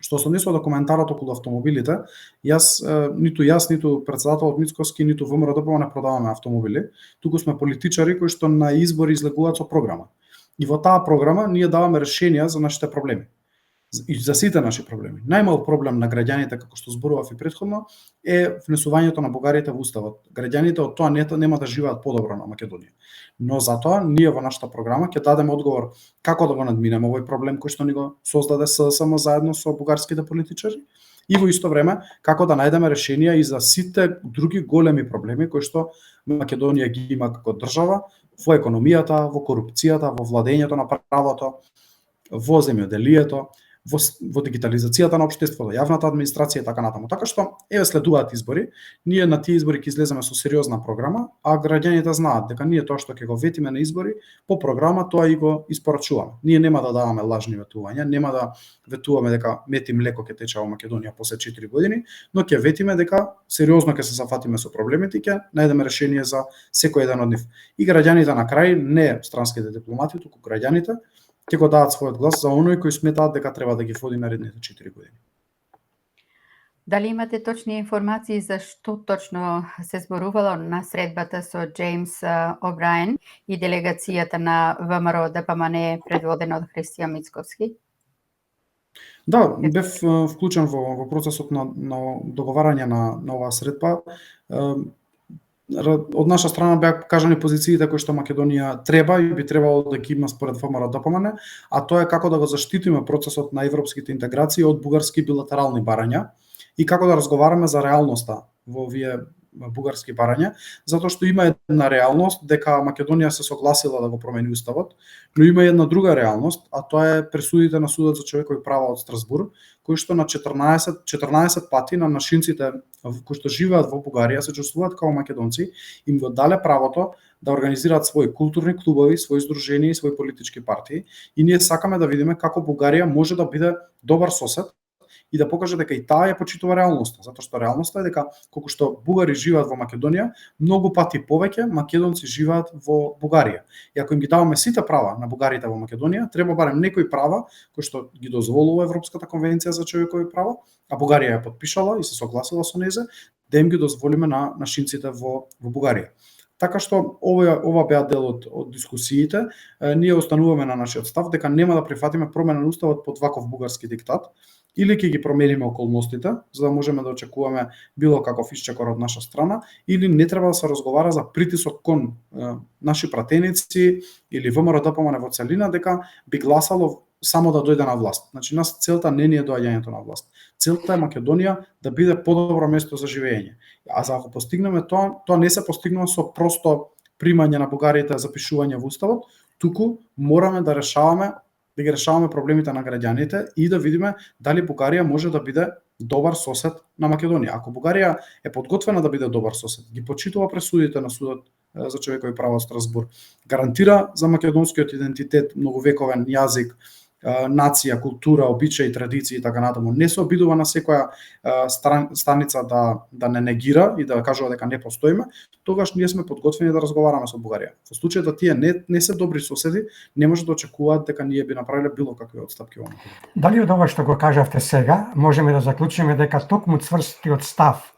Што се однесува до коментарот околу автомобилите, ниту јас, ниту председателот Мицкоски, ниту ВМРО ДПМН не продаваме автомобили, туку сме политичари кои што на избори излегуваат со програма. И во таа програма ние даваме решенија за нашите проблеми. И за сите наши проблеми. Најмал проблем на граѓаните, како што зборував и претходно, е внесувањето на бугарите во уставот. Граѓаните од тоа нема да живеат подобро на Македонија. Но затоа ние во нашата програма ќе дадеме одговор како да го надминеме овој проблем кој што ни го создаде ССМ заедно со бугарските политичари и во исто време како да најдеме решенија и за сите други големи проблеми кои што Македонија ги има како држава, во економијата, во корупцијата, во владењето на правото, во земјоделието, во дигитализацијата на општеството, јавната администрација и така натаму. Така што еве следуваат избори, ние на тие избори ќе излеземе со сериозна програма, а граѓаните знаат дека ние тоа што ќе го ветиме на избори по програма тоа и го испорачуваме. Ние нема да даваме лажни ветувања, нема да ветуваме дека мет и млеко ќе тече во Македонија после 4 години, но ќе ветиме дека сериозно ќе се зафатиме со проблемите и ќе најдеме решение за секој еден од нив. И граѓаните на крај, не странските дипломати, туку граѓаните ќе го дадат својот глас за оној кој сметаат дека треба да ги води наредните 4 години. Дали имате точни информации за што точно се зборувало на средбата со Джеймс О'Брајен и делегацијата на ВМРО ДПМН предводена од Христијан Мицкоски? Да, бев вклучен во процесот на договарање на оваа средба. Од наша страна беа кажани позициите кои што Македонија треба и би требало да ги има според ВМРО ДПМН, а тоа е како да го заштитиме процесот на европските интеграции од бугарски билатерални барања и како да разговараме за реалноста во овие бугарски барања, затоа што има една реалност дека Македонија се согласила да го промени уставот, но има една друга реалност, а тоа е пресудите на Судот за човекови права од Страсбур, кои што на 14 пати на нашинците кои што живеат во Бугарија се чувствуваат како македонци, им го дале правото да организираат своји културни клубови, своји здруженија и своји политички партии, и ние сакаме да видиме како Бугарија може да биде добар сосед и да покаже дека и таа ја почитува реалноста, затоа што реалноста е дека колку што бугари живеат во Македонија, многу пати повеќе македонци живеат во Бугарија. И ако им ги даваме сите права на бугарите во Македонија, треба барем некои права кои што ги дозволува Европската конвенција за човекови права, а Бугарија ја потпишала и се согласила со нејзе, да им ги дозволиме на нашинците во Бугарија. Така што ова беа дел од дискусиите. Ние остануваме на нашиот став дека нема да прифатиме промена на уставот под ваков бугарски диктат, или ќе ги промениме околностите, за да можеме да очекуваме било каков исчекор од наша страна, или не треба да се разговара за притисок кон наши пратеници или ВМРО-ДПМНЕ во целина дека би гласало само да дојде на власт. Значи, нас целта не е доаѓањето на власт. Целта е Македонија да биде подобро место за живење. А за ако постигнеме тоа не се постигнува со просто примање на бугарите, запишување во уставот, туку мораме да ги решаваме проблемите на граѓаните и да видиме дали Бугарија може да биде добар сосед на Македонија. Ако Бугарија е подготвена да биде добар сосед, ги почитува пресудите на судот за човекови права од Страсбург, гарантира за македонскиот идентитет, многовековен јазик, нација, култура, обичаи, традиции и така натаму, не се обидува на секоја станица да не негира и да кажува дека не постоиме, тогаш ние сме подготвени да разговараме со Бугарија. Во случај да тие не се добри соседи, не може да очекуваат дека ние би направиле било какви отстапки во Македонија. Дали од ова што го кажавте сега, можеме да заклучиме дека токму цврстиот став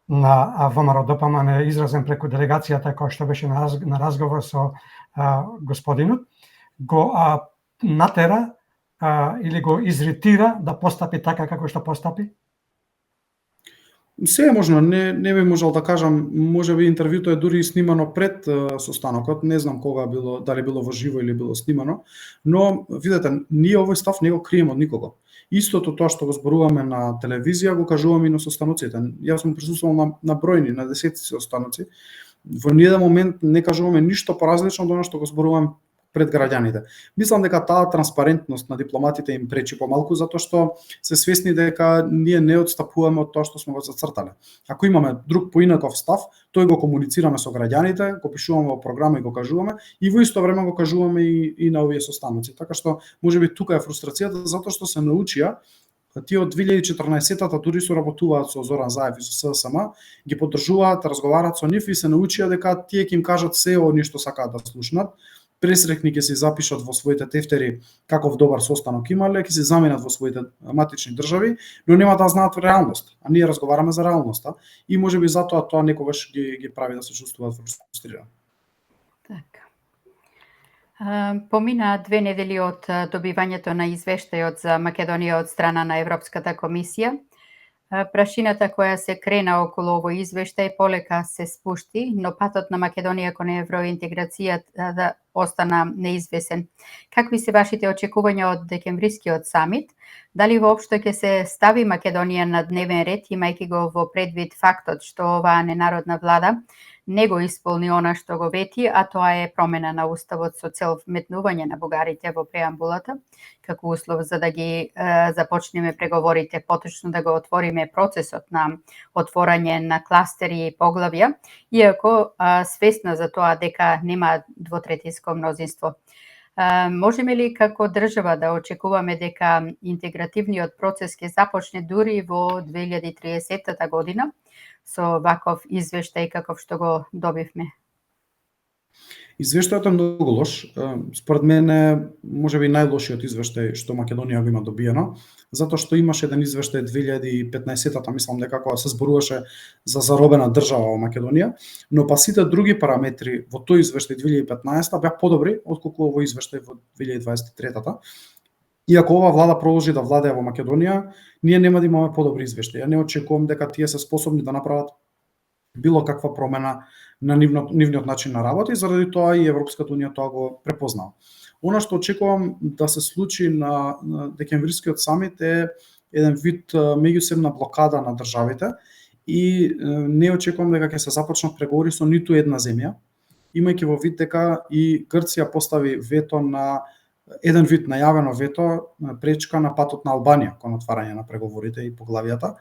на ВМРО-ДПМНЕ изразен преку делегацијата која што беше на разговор со господинот, го натера или го изритира да постапи така како што постапи? Се е можно, не би можел да кажам, можеби интервјуто е дури снимано пред состанокот, не знам кога било, дали било во живо или било снимано, но видете, ние овој став не го криеме од никого. Истото тоа што го зборуваме на телевизија го кажуваме и на состаноците. Јас сум присуствувал на бројни, на десетици состаноци. Во ниеден момент не кажуваме ништо поразлично од она што го зборуваме пред граѓаните. Мислам дека таа транспарентност на дипломатите им пречи помалку затоа што се свесни дека ние не отстапуваме од тоа што сме го зацртале. Ако имаме друг поинаков став, тој го комуницираме со граѓаните, го пишуваме во програма и го кажуваме и во исто време го кажуваме и на овие состаноци. Така што можеби тука е фрустрацијата затоа што се научија тие од 2014-тата дури соработуваат со Зоран Заев и со ССМ, ги поддржуваат, разговараат со нив и се научија дека тие ќе им кажат се оние што сакаат да слушнат. Пресрекни ќе се запишат во своите тефтери каков добар состанок имале, ќе се заменат во своите матични држави, но нема да знаат реалност. А ние разговараме за реалноста и можеби затоа тоа некогаш ги прави да се чувствуваат фрустрирани. Така. Помина 2 недели од добивањето на извештајот за Македонија од страна на Европската комисија. Прашината која се крена околу овој извештај полека се спушти, но патот на Македонија кон евроинтеграцијата да остана неизвесен. Какви се вашите очекувања од декемврискиот самит? Дали воопшто ќе се стави Македонија на дневен ред, имајќи го во предвид фактот што оваа ненародна влада не го исполни она што го вети, а тоа е промена на уставот со цел вметнување на бугарите во преамбулата, како услов за да ги започнеме преговорите, поточно да го отвориме процесот на отворање на кластери и поглавја, иако свесна за тоа дека нема двотретинско мнозинство. Можеме ли како држава да очекуваме дека интегративниот процес ќе започне дури во 2030 година со ваков извештај каков што го добивме? Извештајот е многу лош. Според мене, можеби најлошиот извештај што Македонија го има добиено, затоа што имаше еден извештај 2015-та, мислам дека кога се зборуваше за заробена држава во Македонија, но па сите други параметри во тој извештај 2015-та беа подобри отколку овој извештај во 2023-та. Иако ова влада продолжи да владее во Македонија, ние нема да имаме подобри извештаи. Ја не очекувам дека тие се способни да направат било каква промена на нивниот начин на работа и заради тоа и Европската унија тоа го препознава. Она што очекувам да се случи на декемврискиот самит е еден вид меѓусебна блокада на државите и не очекувам дека ќе се започнат преговори со ниту една земја, имајќи во вид дека и Грција постави вето на еден вид најавено вето, пречка на патот на Албанија кон отварање на преговорите и поглавијата.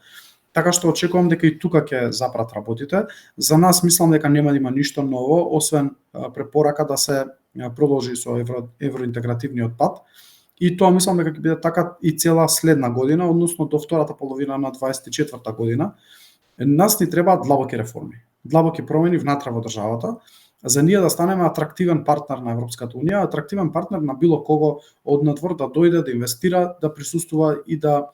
Така што очекувам дека и тука ќе запрат работите. За нас мислам дека нема да има ништо ново, освен препорака да се продолжи со евроинтегративниот пат. И тоа мислам дека ќе биде така и цела следна година, односно до втората половина на 24-та година. Нас ни требаат длабоки реформи, длабоки промени внатре во државата, за ние да станеме атрактивен партнер на Европската унија, атрактивен партнер на било кого од надвор да дојде, да инвестира, да присуствува и да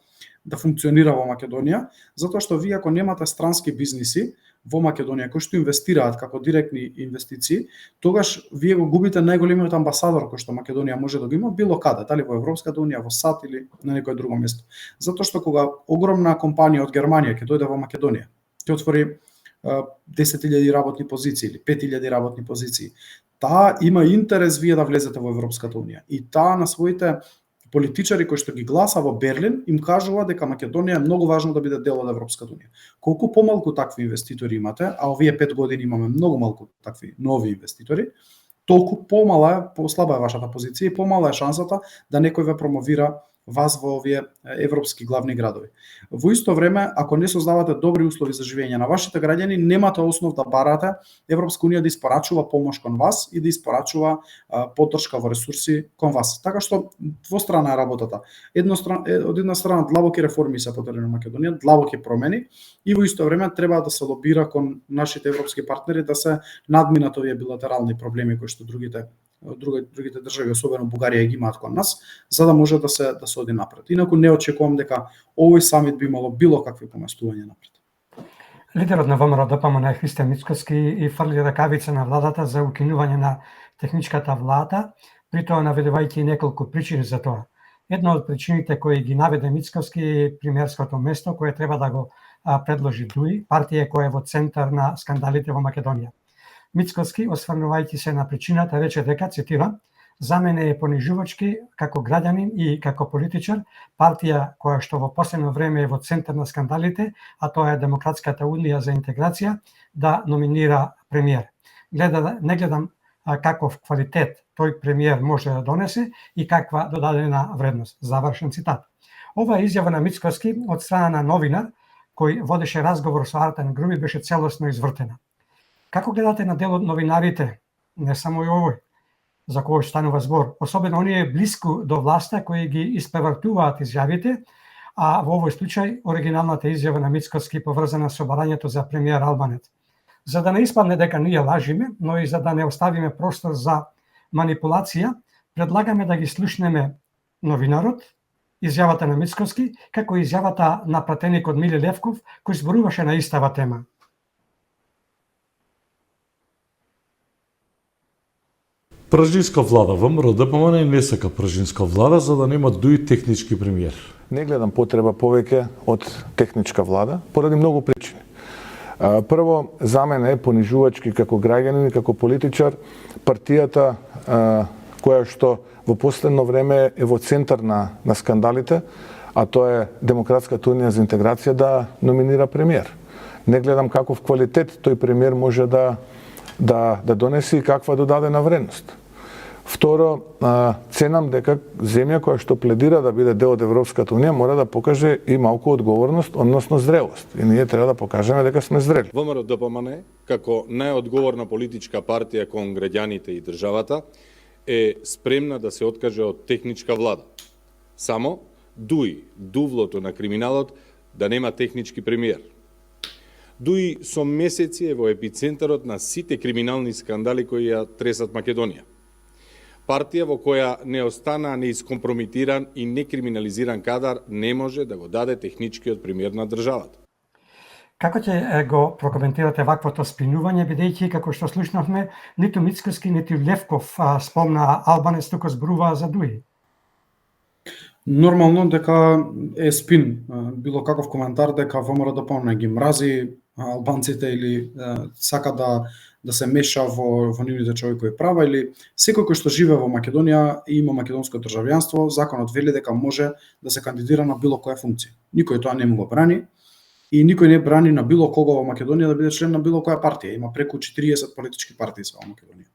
функционира во Македонија, затоа што вие ако немате странски бизниси, во Македонија кои што инвестираат како директни инвестиции, тогаш вие го губите најголемиот амбасадор кој што Македонија може да го има било каде, дали во Европската унија, во САД или на некое друго место. Затоа што кога огромна компанија од Германија ќе дојде во Македонија, ќе отвори 10.000 работни позиции или 5.000 работни позиции, таа има интерес вие да влезете во Европската унија и таа на своите политичари кои што ги гласа во Берлин им кажува дека Македонија е многу важно да биде дел од Европската унија. Колку помалку такви инвеститори имате, а овие 5 години имаме многу малку такви нови инвеститори, толку послаба е вашата позиција и помала е шансата да некој ве промовира вас во овие европски главни градови. Во исто време, ако не создавате добри услови за живење на вашите граѓани, немате основ да барате Европска унија да испорачува помош кон вас и да испорачува поддршка во ресурси кон вас. Така што двострана е работата. Од една страна длабоки реформи се потребни на Македонија, длабоки промени и во исто време треба да се лобира кон нашите европски партнери да се надминат овие билатерални проблеми кои што другите држави, особено Бугарија, ги имаат кон нас, за да може да се оди напред. Инаку не очекувам дека овој самит би имало било какви поместувања напред. Лидерот на ВМРО ДПМН Христијан Мицкоски и фрли ракавица на владата за укинување на техничката влада, при тоа наведувајќи неколку причини за тоа. Една од причините кои ги наведе Мицкоски е премиерското место кое треба да го предложи ДУИ, партија која е во центар на скандалите во Македонија. Мицкоски, осврнувајќи се на причината, рече дека, цитирам, за мене е понижувачки како граѓанин и како политичар, партија која што во последно време е во центар на скандалите, а тоа е Демократската унија за интеграција, да номинира премиер. Не гледам каков квалитет тој премиер може да донесе и каква додадена вредност. Завршен цитат. Ова изјава на Мицкоски од страна на новинар кој водеше разговор со Артем Груби беше целосно извртена. Како гледате на дел од новинарите, не само и овој, за кој станува збор, особено оние блиску до власта кои ги испревартуваат изјавите, а во овој случај оригиналната изјава на Мицкоски поврзана со барањето за премиер Албанет. За да не испадне дека ние лажиме, но и за да не оставиме простор за манипулација, предлагаме да ги слушнеме новинарот, изјавата на Мицкоски, како изјавата на пратеникот Миле Левков, кој зборуваше на истава тема. Пржинска влада ВМРО ДПМН не сака пржинска влада за да нема ДУИ технички премиер. Не гледам потреба повеќе од техничка влада поради многу причини. Прво, за мене е понижувачки како граѓанин и како политичар партијата која што во последно време е во центар на скандалите, а тоа е Демократската унија за интеграција, да номинира премиер. Не гледам каков квалитет тој премиер може да донесе и каква додадена вредност. Второ, ценам дека земја која што пледира да биде дел од Европската унија мора да покаже и малку одговорност, односно зрелост. И ние треба да покажеме дека сме зрели. ВМРО ДПМН, како најодговорна политичка партија кон граѓаните и државата, е спремна да се откаже од техничка влада. Само ДУИ, дувлото на криминалот, да нема технички премиер. ДУИ со месеци е во епицентарот на сите криминални скандали кои ја тресат Македонија. Партија во која не остана неискомпромитиран и некриминализиран кадар не може да го даде техничкиот премиер на државата. Како ќе го прокоментирате ваквото спинување, бидејќи, како што слушнавме, ниту Мицкоски, ниту Левков спомна Албанец, туку зборува за ДУИ? Нормално дека е спин било каков коментар дека ВМРО ДПМН ги мрази албанците или сака да се меша во нивните човекови права, или секој кој што живее во Македонија и има македонско државјанство, законот вели дека може да се кандидира на било која функција. Никој тоа не му го брани и никој не брани на било кого во Македонија да биде член на било која партија. Има преку 40 политички партии во Македонија.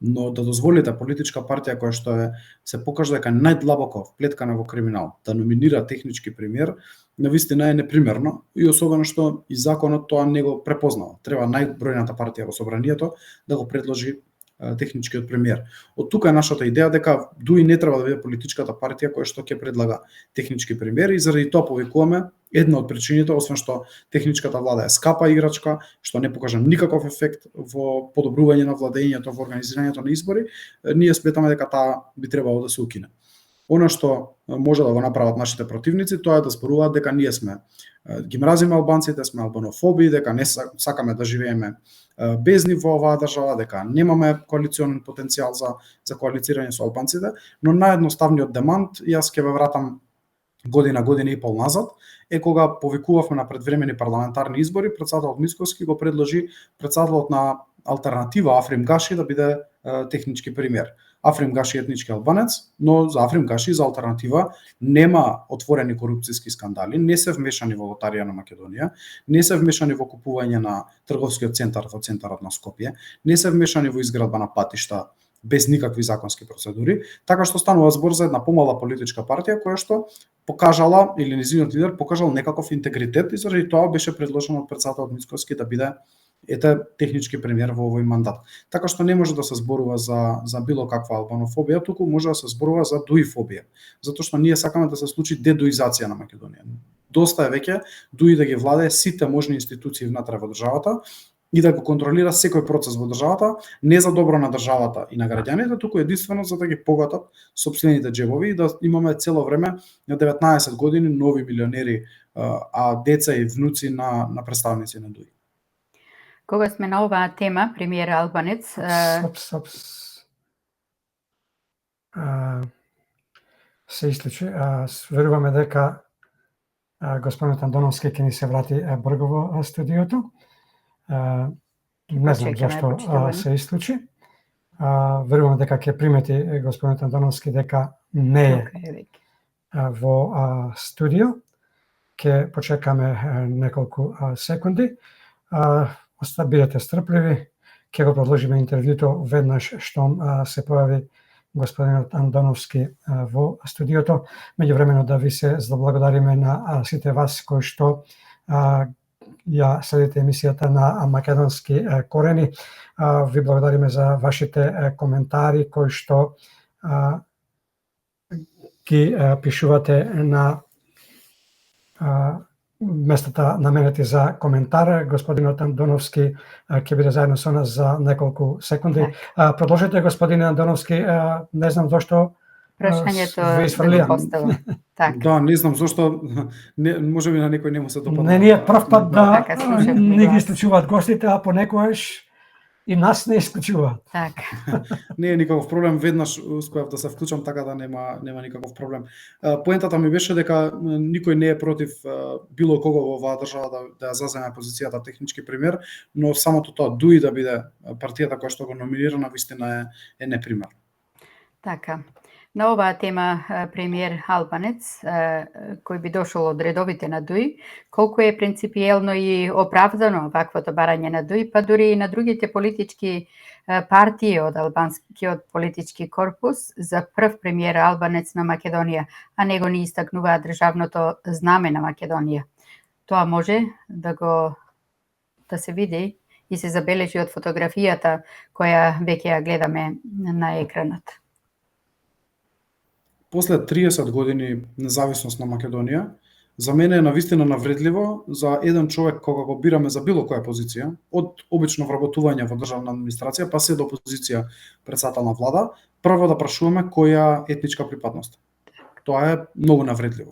Но да дозволите политичка партија која што се покажа дека најдлабоко вплеткана во криминал да номинира технички премиер, навистина е непримерно и особено што и законот тоа не го препознава. Треба најбројната партија во собранието да го предложи техничкиот премиер. Од тука е нашата идеја дека ДУИ не треба да биде политичката партија која што ќе предлага технички премиер и заради тоа повикуваме една од причините, освен што техничката влада е скапа играчка, што не покажа никаков ефект во подобрување на владењето, во организирањето на избори, ние сметаме дека таа би требало да се укине. Она што може да го направат нашите противници, тоа е да зборуваат дека ние сме ги мразиме албанците, сме албанофоби, дека не сакаме да живееме без нив во оваа држава, дека немаме коалиционен потенцијал за коалицирање со албанците, но наједноставниот демант, јас ќе ве вратам година и пол назад, е кога повикувавме на предвремени парламентарни избори, председателот Мицкоски го предложи председателот на алтернатива Африм Гаши да биде технички премиер. Африм Гаши е етнички албанец, но за Африм Гаши и за алтернатива нема отворени корупцијски скандали, не се вмешани во лотарија на Македонија, не се вмешани во купување на трговскиот центар во центарот на Скопје, не се вмешани во изградба на патишта без никакви законски процедури, така што станува збор за една помала политичка партија која што покажала, или низиниот лидер покажал некаков интегритет и заради тоа беше предложен од председателот Мицкоски да биде технички премиер во овој мандат. Така што не може да се зборува за било каква албанофобија, туку може да се зборува за дуифобија, затоа што ние сакаме да се случи дедуизација на Македонија. Доста е веќе дуи да ги владее сите можни институции внатре во државата и да го контролира секој процес во државата, не за добро на државата и на граѓаните, туку единствено за да ги погатат сопствените џебови и да имаме цело време на 19 години нови милионери, а деца и внуци на представници на дуи. Кога сме на оваа тема, премиер албанец, се исклучи. Веруваме дека господинот Андоновски ќе ни се врати брзо во студиото. Не знам зашто се исклучи. Верувам дека ќе примети господинот Андоновски дека не е во студио. Ќе почекаме неколку секунди. Бидете стрпливи, ќе го продолжиме интервјуто веднаш штом се појави господинот Андоновски во студиото. Меѓувремено да ви се заблагодариме на сите вас кои што ја следите емисијата на Македонски корени. Ви благодариме за вашите коментари кои што ги пишувате на местата наменети за коментар. Господинот Андоновски ќе биде заедно со нас за неколку секунди. Продолжете, господин Андоновски, не знам зашто прашањето да го поставам. Да, не знам зашто, можеби на некој не му се допадна. Не ни е прв пат да не ги исклучуваат гостите, а понекогаш и нас не исклучуваат. Така. Не е никаков проблем, веднаш успеав да се вклучам, така да нема никаков проблем. Поентата ми беше дека никој не е против било кого во оваа држава да ја заземе позицијата технички премиер, но самото тоа дуи да биде партијата која што го номинира навистина е непримерно. Така. На оваа тема премиер албанец, кој би дошол од редовите на ДУИ, колку е принципиелно и оправдано ваквото барање на ДУИ, па дури и на другите политички партии од албанскиот политички корпус за прв премиер албанец на Македонија, а него ни истакнуваа државното знаме на Македонија. Тоа може да се види и се забележи од фотографијата која веќе ја гледаме на екранот. После 30 години независност на Македонија, за мене е навистина навредливо за еден човек кога го бираме за било која позиција, од обично вработување во државна администрација, па се до позиција председател на влада, прво да прашуваме која етничка припадност. Тоа е многу навредливо.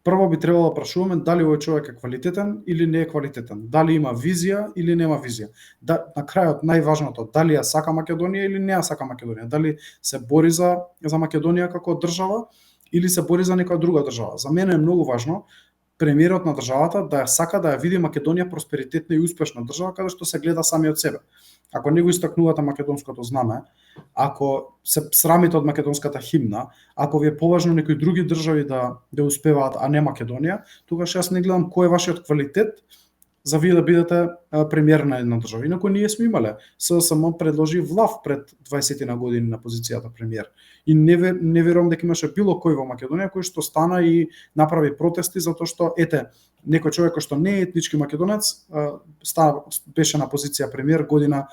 Прво би требало да прашуваме дали овој човек е квалитетен или не е квалитетен, дали има визија или нема визија. На крајот најважното, дали ја сака Македонија или не ја сака Македонија, дали се бори за Македонија како држава или се бори за некоја друга држава. За мене е многу важно премиерот на државата да ја сака да ја види Македонија просперитетна и успешна држава каде што се гледа сами од себе. Ако не го истакнувате македонското знаме, ако се срамите од македонската химна, ако ви е поважно некои други држави да успеваат, а не Македонија, тогаш јас не гледам кој е вашиот квалитет за вие да бидете премиер на една држава. Инаку ние сме имале. ССМ предложи Влав пред 20 на години на позицијата премиер. И не верувам дека имаше било кој во Македонија кој што стана и направи протести затоа што некој човек кој што не е етнички македонец беше на позиција премиер година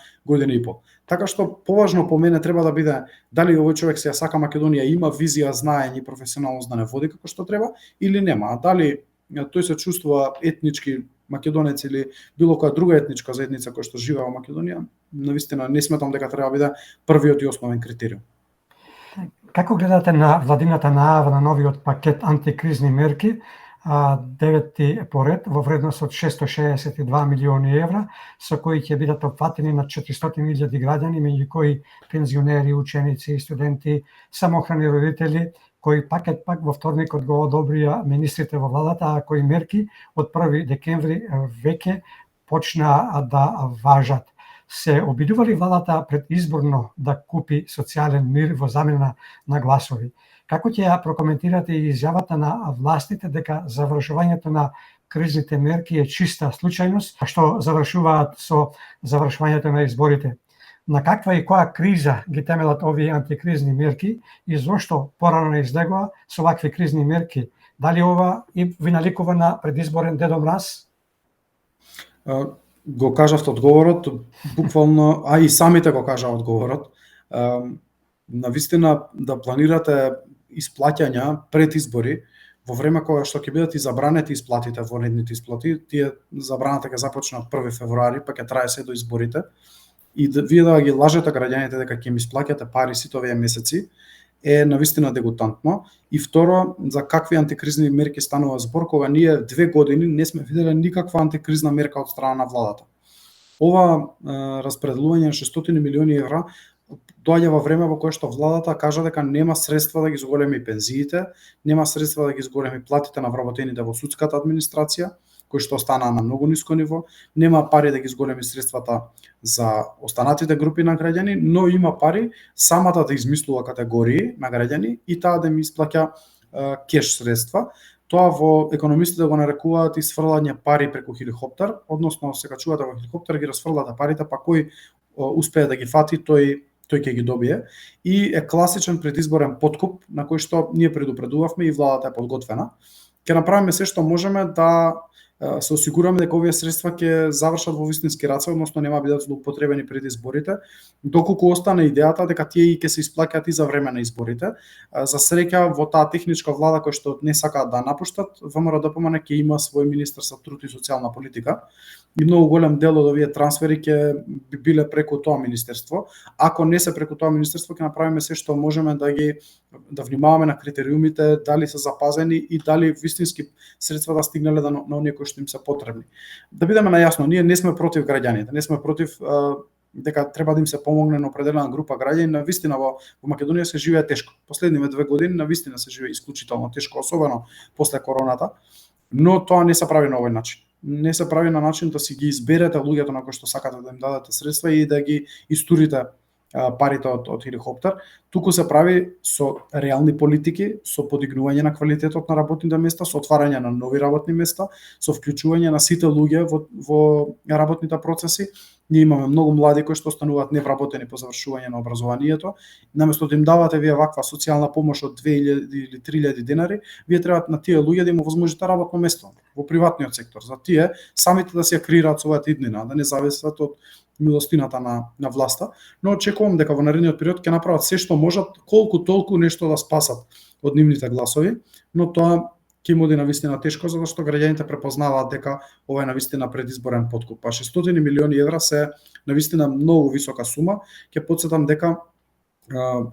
и пол. Така што поважно по мене треба да биде дали овој човек се ја сака Македонија, има визија, знаење и професионалност да не води како што треба или нема. А дали тој се чувствува етнички македонец или било која друга етничка заедница која што живее во Македонија, навистина не сметам дека треба да биде првиот и основен критериум. Како гледате на владината најава на новиот пакет антикризни мерки, деветти поред во вредност од 662 милиони евра, со кои ќе бидат опфатени на 400.000 граѓани, меѓу кои пензионери, ученици, студенти, самохрани родители, кои пакет пак во вторникот го одобрија министрите во владата, а кои мерки од 1 декември веќе почна да важат. Се обидува ли владата предизборно да купи социјален мир во замена на гласови? Како ќе ја прокоментирате и изјавата на властите дека завршувањето на кризните мерки е чиста случајност, а што завршуваат со завршувањето на изборите? На каква и која криза ги темелат овие антикризни мерки и зошто порано не излегува со вакви кризни мерки? Дали ова и ви наликува на предизборен Дедо Мраз? Го кажавте одговорот, буквално, а и самите го кажа одговорот. Навистина да планирате исплаќања пред избори, во време кога што ќе бидат и забранети исплатите, вонредните исплати, тие забраната ќе започне од 1 февруари, па ќе трае се до изборите, и вие да ги лажете граѓаните дека ќе им исплаќате пари сите овие месеци, е навистина дегутантно. И второ, за какви антикризни мерки станува збор, кога ние 2 години не сме виделе никаква антикризна мерка од страна на владата. Ова распределување на 600 милиони евра доаѓа во време во кое што владата кажа дека нема средства да ги зголеми пензиите, нема средства да ги зголеми платите на вработените во судската администрација, кои што останаа на многу ниско ниво, нема пари да ги зголеми средствата за останатите групи на граѓани, но има пари самата да измислува категории на граѓани и таа да им исплаќа кеш средства. Тоа во економистите го нарекуваат исфрлање пари преку хеликоптер, односно се качувате во хеликоптер, ги расфрлате парите, па кој успее да ги фати, тој ќе ги добие, и е класичен предизборен подкуп на кој што ние предупредувавме и владата е подготвена. Ќе направиме се што можеме да се осигураме дека овие средства ќе завршат во вистински раце, односно нема бидат злоупотребени пред изборите, доколку остане идејата дека тие и ќе се исплаќаат и за време на изборите. За среќа во таа техничка влада која што не сакаат да напуштат, ВМРО-ДПМН ќе има свој министер за труд и социјална политика и многу голем дел од овие трансфери ќе биле преку тоа министерство. Ако не се преку тоа министерство, ќе направиме се што можеме да внимаваме на критериумите, дали се запазени и дали вистински средства да стигнале на оние кои што им се потребни. Да бидеме најасно, ние не сме против граѓаните, не сме против дека треба да им се помогне на определена група граѓани. Навистина во Македонија се живее тешко. Последниве 2 години навистина се живее исклучително тешко, особено после короната, но тоа не се прави на овој начин. Не се прави на начин да си ги изберете луѓето на кои што сакате да им дадете средства и да ги истурите парите од хеликоптер, туку се прави со реални политики, со подигнување на квалитетот на работните места, со отварање на нови работни места, со вклучување на сите луѓе во работните процеси. Ние имаме многу млади кои што остануваат невработени по завршување на образованието. Наместо да им давате вие ваква социјална помош од 2000 или 3000 денари, вие треба на тие луѓе да им овозможите работно место во приватниот сектор. За тие самите да се креираат својата иднина, да не зависат од милостината на власта, но очекувам дека во наредниот период ќе направат се што можат, колку толку нешто да спасат од нивните гласови, но тоа ќе им оди навистина тешко, затоа што граѓаните препознаваат дека ова е навистина предизборен подкуп. А 600 милиони евра се навистина многу висока сума. Ќе потсетам дека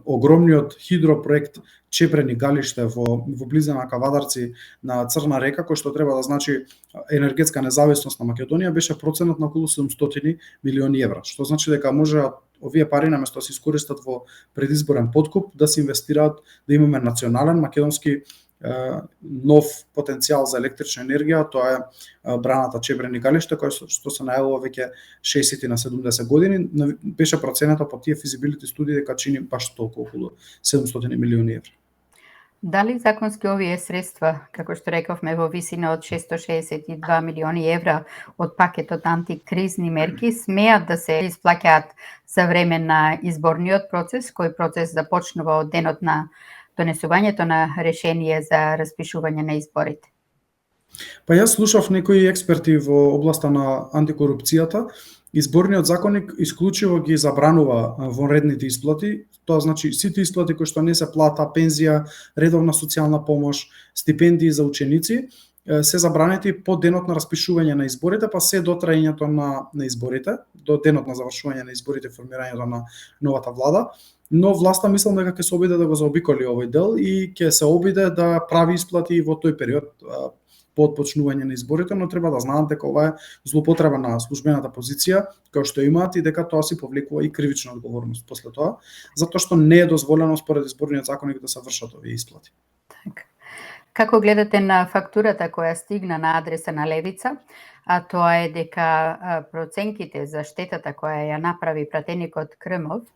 огромниот хидропроект Чепрени галиште во близина Кавадарци на Црна река, кој што треба да значи енергетска независност на Македонија, беше проценат на околу 700 милиони евра, што значи дека може овие пари наместо да се искористат во предизборен подкуп, да се инвестираат, да имаме национален македонски нов потенцијал за електрична енергија. Тоа е браната Чепрени галиште, која што се најавува веќе 60 на 70 години. Беше процената по тие физибилити студии дека чини баш толку, околу 700 милиони евра. Дали законски овие средства, како што рековме, во висина од 662 милиони евра од пакетот антикризни мерки, смеат да се исплаќаат за време на изборниот процес, кој процес започнува од денот на донесувањето на решение за распишување на изборите? Па јас слушав некои експерти во областа на антикорупцијата. Изборниот законник исклучиво ги забранува вонредните исплати. Тоа значи сите исплати кои што не се плата, пензија, редовна социјална помош, стипендии за ученици, се забранети по денот на распишување на изборите, па се до траењето на изборите, до денот на завршување на изборите, формирањето на новата влада. но власта мислам дека ќе се обиде да го заобиколи овој дел и ќе се обиде да прави исплати во тој период по отпочнување на изборите, но треба да знаат дека ова е злоупотреба на службената позиција, која што имаат и дека тоа си повлекува и кривична одговорност после тоа, затоа што не е дозволено според изборниот законник да се вршат овие исплати. Така. Како гледате на фактурата која стигна на адреса на Левица, а тоа е дека проценките за штетата која ја направи пратеникот Крмов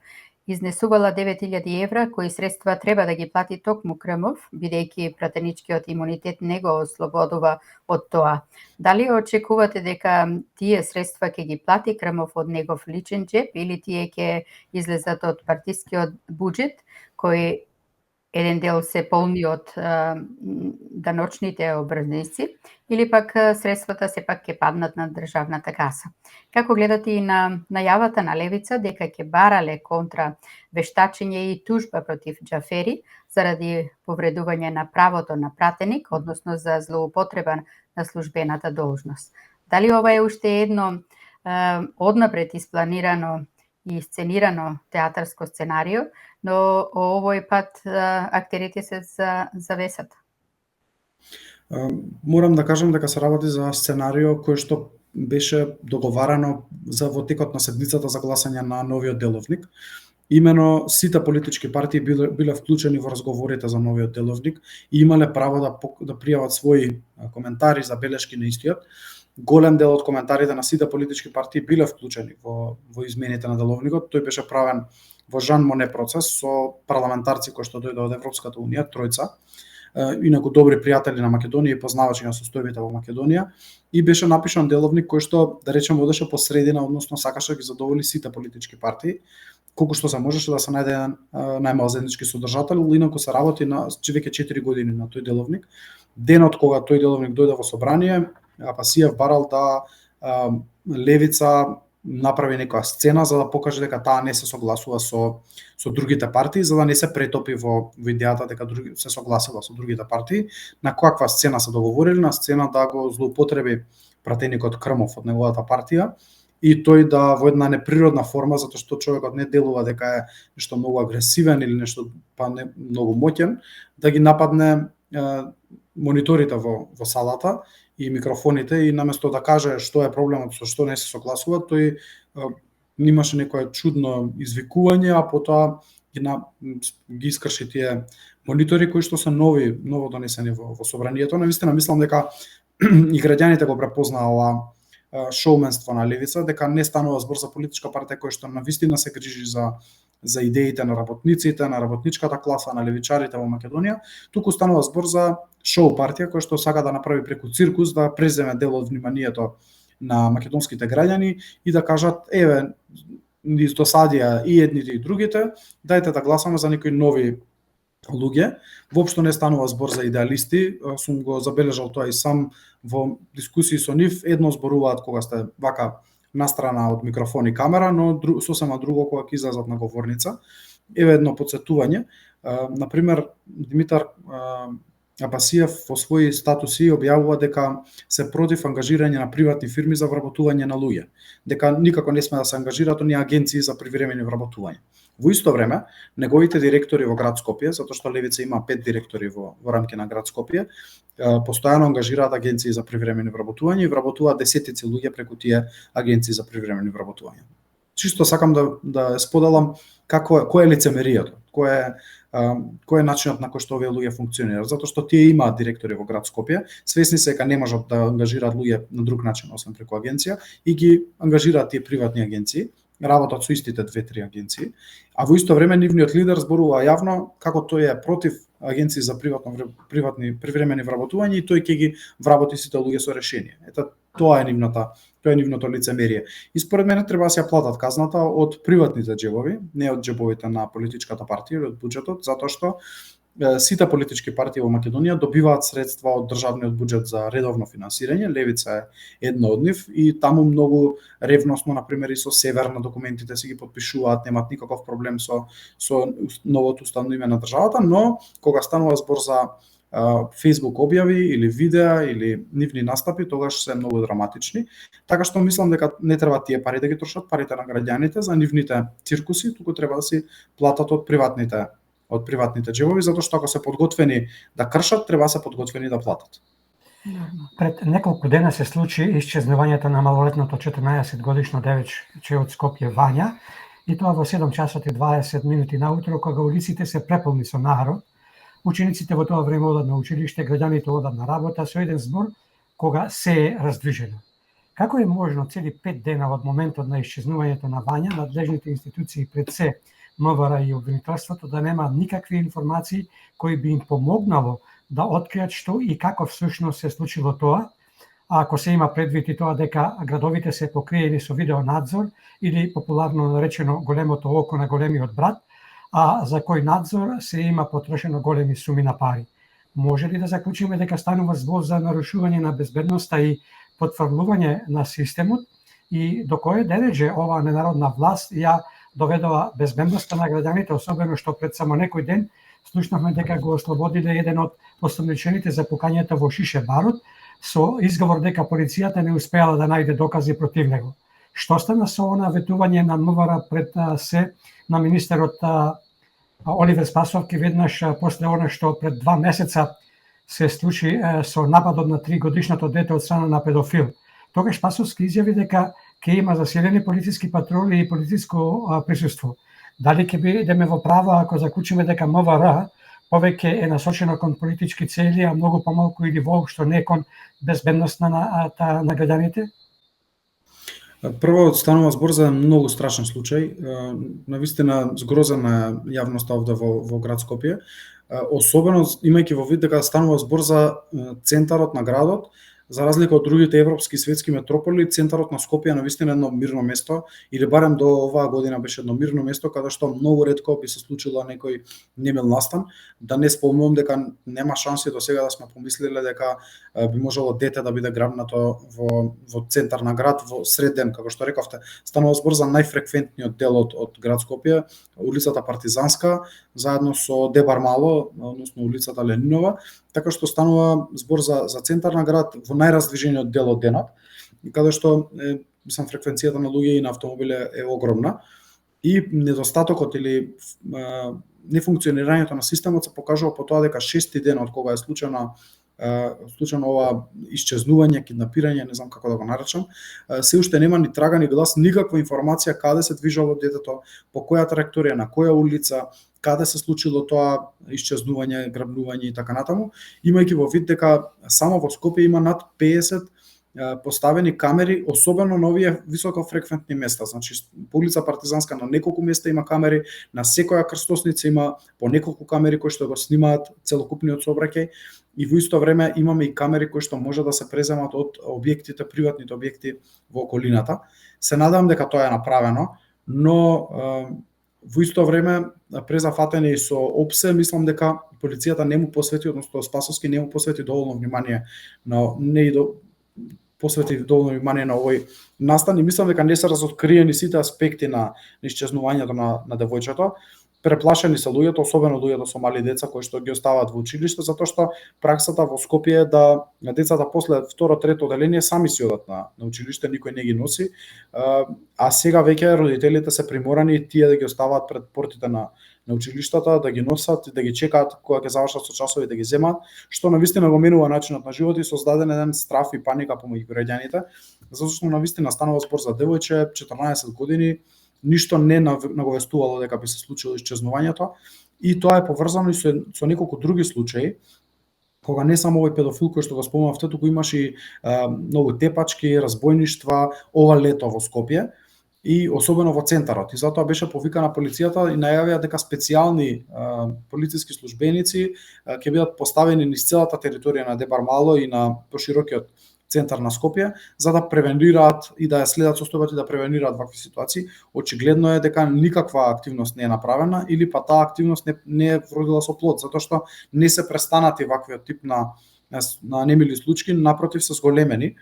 изнесувала 9000 евра, кои средства треба да ги плати токму Крмов, бидејќи пратеничкиот имунитет не го ослободува од тоа. Дали очекувате дека тие средства ќе ги плати Крмов од негов личен джеб или тие ќе излезат од партискиот буџет, кој еден дел се полни од даночните обрзници, или пак средствата сепак ќе паднат на државната каса? Како гледате и на најавата на Левица дека ќе барале контра вештачење и тужба против Џафери заради повредување на правото на пратеник, односно за злоупотреба на службената должност? Дали ова е уште едно однапред испланирано и сценирано театарско сценарио, но овој пат актерите се за завесата? Морам да кажам дека се работи за сценарио кој што беше договарано за во текот на седмицата за гласање на новиот деловник. Имено сите политички партии биле вклучени во разговорите за новиот деловник и имале право да пријават своји коментари, забелешки на истиот. Голем дел од коментарите на сите политички партии биле вклучени во измените на деловникот. Тој беше правен во Жан Моне процес со парламентарци кои што дојдоа од Европската унија, тројца, инаку добри пријатели на Македонија и познавачи на состојбите во Македонија, и беше напишан деловник кој што, да речем, одеше по средина, односно сакаше да ги задоволи сите политички партии, колку што се можеше да се најде еден најмал заеднички содржател, инаку се работи на веќе 4 години на тој деловник. Денот кога тој деловник дојде во собрание, Апасиев барал да Левица направи некоја сцена за да покаже дека таа не се согласува со другите партии, за да не се претопи во идејата дека се согласува со другите партии. На каква сцена се договорили? На сцена да го злоупотреби пратеникот Крмов од неговата партија и тој да во една неприродна форма, затоа што човекот не делува дека е нешто многу агресивен или нешто па не многу моќен, да ги нападне мониторите во салата и микрофоните и наместо да каже што е проблемот, со што не се согласува, тој имаше некое чудно извикување, а потоа ги искрши тие монитори кои што се ново донесени во собранието. Навистина мислам дека и граѓаните го препознаа ова шоуменство на Левица, дека не станува збор за политичка партија која што навистина се грижи за идеите на работниците, на работничката класа, на левичарите во Македонија, туку станува збор за шоу партија која што сака да направи преку циркус да преземе дел од вниманието на македонските граѓани и да кажат еве низ досадија и едните и другите, дајте да гласаме за некои нови луѓе. Воопшто не станува збор за идеалисти, сум го забележал тоа и сам во дискусии со нив, едно зборуваат кога сте вака настрана од микрофон и камера, но сосема друго кога ќе излезат на говорница. Еве едно потсетување. Например, Димитар Апасиев во своји статуси објавува дека се против ангажирање на приватни фирми за вработување на луѓе, дека никако не сме да се ангажираат оние агенции за привремени вработување. Во исто време, неговите директори во град Скопје, затоа што Левица има 5 директори во рамки на град Скопје, постојано ангажираат агенции за привремени вработување и вработуваат десетици луѓе преку тие агенции за привремени вработување. Чисто сакам да споделам кој е лицемерието, кој е начинот на кој што овие луѓе функционираат, затоа што тие имаат директори во град Скопје, свесни се дека не можат да ангажираат луѓе на друг начин освен преку агенција и ги ангажираат тие приватни агенции, работат со истите 2-3 агенции, а во исто време нивниот лидер зборува јавно како тој е против агенции за приватни привремени вработувања и тој ќе ги вработи сите луѓе со решение. Ето тоа е нивното лицемерие. И според мене треба да се платат казната од приватните џебови, не од џебовите на политичката партија или од буџетот, затоа што сите политички партии во Македонија добиваат средства од државниот буџет за редовно финансирање. Левица е една од нив и таму многу ревносно, например, и со Север на документите си ги подпишуваат, немаат никаков проблем со новото уставно име на државата, но кога станува збор за Facebook објави или видеа или нивни настапи, тогаш се многу драматични. Така што мислам дека не треба тие пари да ги трошат, парите на граѓаните за нивните циркуси, туку треба да си платат од приватните џебови, затоа што ако се подготвени да кршат, треба да се подготвени да платат. Пред неколку дена се случи исчезнувањето на малолетното 14-годишно девече од Скопје Вања, и тоа во 7 часот и 20 минути наутро, кога улиците се преполни со народ. Учениците во тоа време одат на училиште, граѓаните одат на работа, со еден збор кога се е раздвижено. Како е можно цели 5 дена од моментот на исчезнувањето на Вања, надлежните институции пред се МВР и обвинителството да нема никакви информации кои би им помогнало да откријат што и како всушност се случило тоа, а ако се има предвид и тоа дека градовите се покриени со видеонадзор или популарно наречено големото око на големиот брат, а за кој надзор се има потрошено големи суми на пари. Може ли да заклучиме дека станува збор за нарушување на безбедноста и потврлување на системот и до кој дереже оваа ненародна власт ја доведува безбедноста на граѓаните, особено што пред само некој ден слушнавме дека го ослободиле еден од осомничените за пукањето во Шише барот со изговор дека полицијата не успеала да најде докази против него. Што стана со она ветување на МВР пред се на министерот Оливер Спасовски веднаш после она што пред 2 месеца се случи со нападот на 3-годишното дете од страна на педофил. Тогаш Спасовски изјави дека ќе има заселени полициски патрули и полициско присуство. Дали ќе бидеме во право ако заклучиме дека МВР повеќе е насочено кон политички цели, а многу помалку или воопшто не кон безбедност на граѓаните? Прво, станува збор за многу страшен случај. Навистина згрозена јавноста овде во град Скопје. Особено имајќи во вид дека станува збор за центарот на градот, за разлика од другите европски и светски метрополи, центарот на Скопје е навистина едно мирно место, или барем до оваа година беше едно мирно место, каде што многу ретко би се случило некој немил настан. Да не спомнувам дека нема шанси до сега да сме помислиле дека би можело дете да биде грабнато во центар на град во сред ден, како што рековте. Станува збор за најфреквентниот дел од град Скопје, улицата Партизанска, заедно со Дебар Мало, односно улицата Ленинова, така што станува збор за центар на град во најраздвижениот дел од денот, каде што фреквенцијата на луѓе и на автомобили е огромна и недостатокот или нефункционирањето на системот се покажува по тоа дека 6-ти ден од кога е случено ова исчезнување, киднапирање, не знам како да го наречам, се уште нема ни трага ни глас, никаква информација каде се движело детето, по која траекторија, на која улица, каде се случило тоа исчезнување, грабнување и така натаму, имајќи во вид дека само во Скопје има над 50 поставени камери, особено на овие високофреквентни места. Значи, по улица Партизанска на неколку места има камери, на секоја крстосница има по неколку камери кои што го снимаат целокупниот сообраќај, и во исто време имаме и камери кои што може да се преземат од објектите, приватните објекти во околината. Се надевам дека тоа е направено, но во исто време презафатени со опсе, мислам дека полицијата не му посвети, односно Спасовски не му посвети доволно внимание доволно внимание на овој настан и мислам дека не се разоткриени сите аспекти на исчезнувањето на девојчето. Преплашени се луѓето, особено луѓето со мали деца кои што ги оставаат во училиште, затоа што праксата во Скопје е да децата после второ-трето оделение сами си одат на училиште, никој не ги носи, а сега веќе родителите се приморани тие да ги оставаат пред портите на училиштата, да ги носат и да ги чекаат кога ќе завршат со часови да ги земат, што навистина го менува начинот на живот и создаден еден страф и паника помеѓу граѓаните, затоа што навистина станува збор за девојче 14 години, ништо не наговестувало дека би се случило исчезнувањето, и тоа е поврзано и со неколку други случаи, кога не само овој педофил кој што го спомнавте, туку имаше и многу тепачки, разбојништва ова лето во Скопје, и особено во центарот. И затоа беше повикана полицијата и најавија дека специјални полициски службеници ќе бидат поставени низ целата територија на Дебар Мало и на поширокиот центар на Скопје, за да превенираат и да ја следат состојбата и да превенираат вакви ситуации. Очигледно е дека никаква активност не е направена или па таа активност не е вродила со плод, затоа што не се престанати ваквиот тип на немили случаи, напротив се зголемени.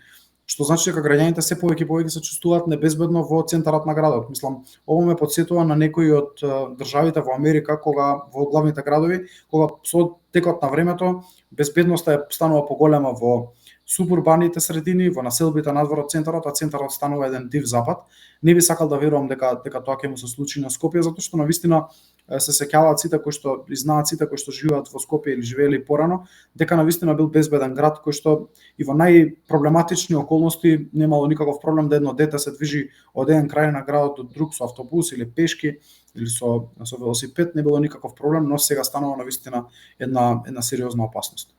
што значи дека граѓаните се повеќе и повеќе се чувствуваат небезбедно во центарот на градот. Мислам, ово ме потсетува на некои од државите во Америка, кога во главните градови, кога со текот на времето безбедноста е станува поголема во субурбаните средини, во населбите надвор од центарот, а центарот станува еден див запад. Не би сакал да верувам дека тоа ќе му се случи на Скопје, затоа што навистина се сеќаваат сите кои што знаат, сите кои што живеат во Скопје или живеели порано, дека навистина бил безбеден град кој што и во најпроблематични околности немало никаков проблем да едно дете се движи од еден крај на градот до друг со автобус или пешки или со велосипед, не било никаков проблем, но сега станува навистина една сериозна опасност.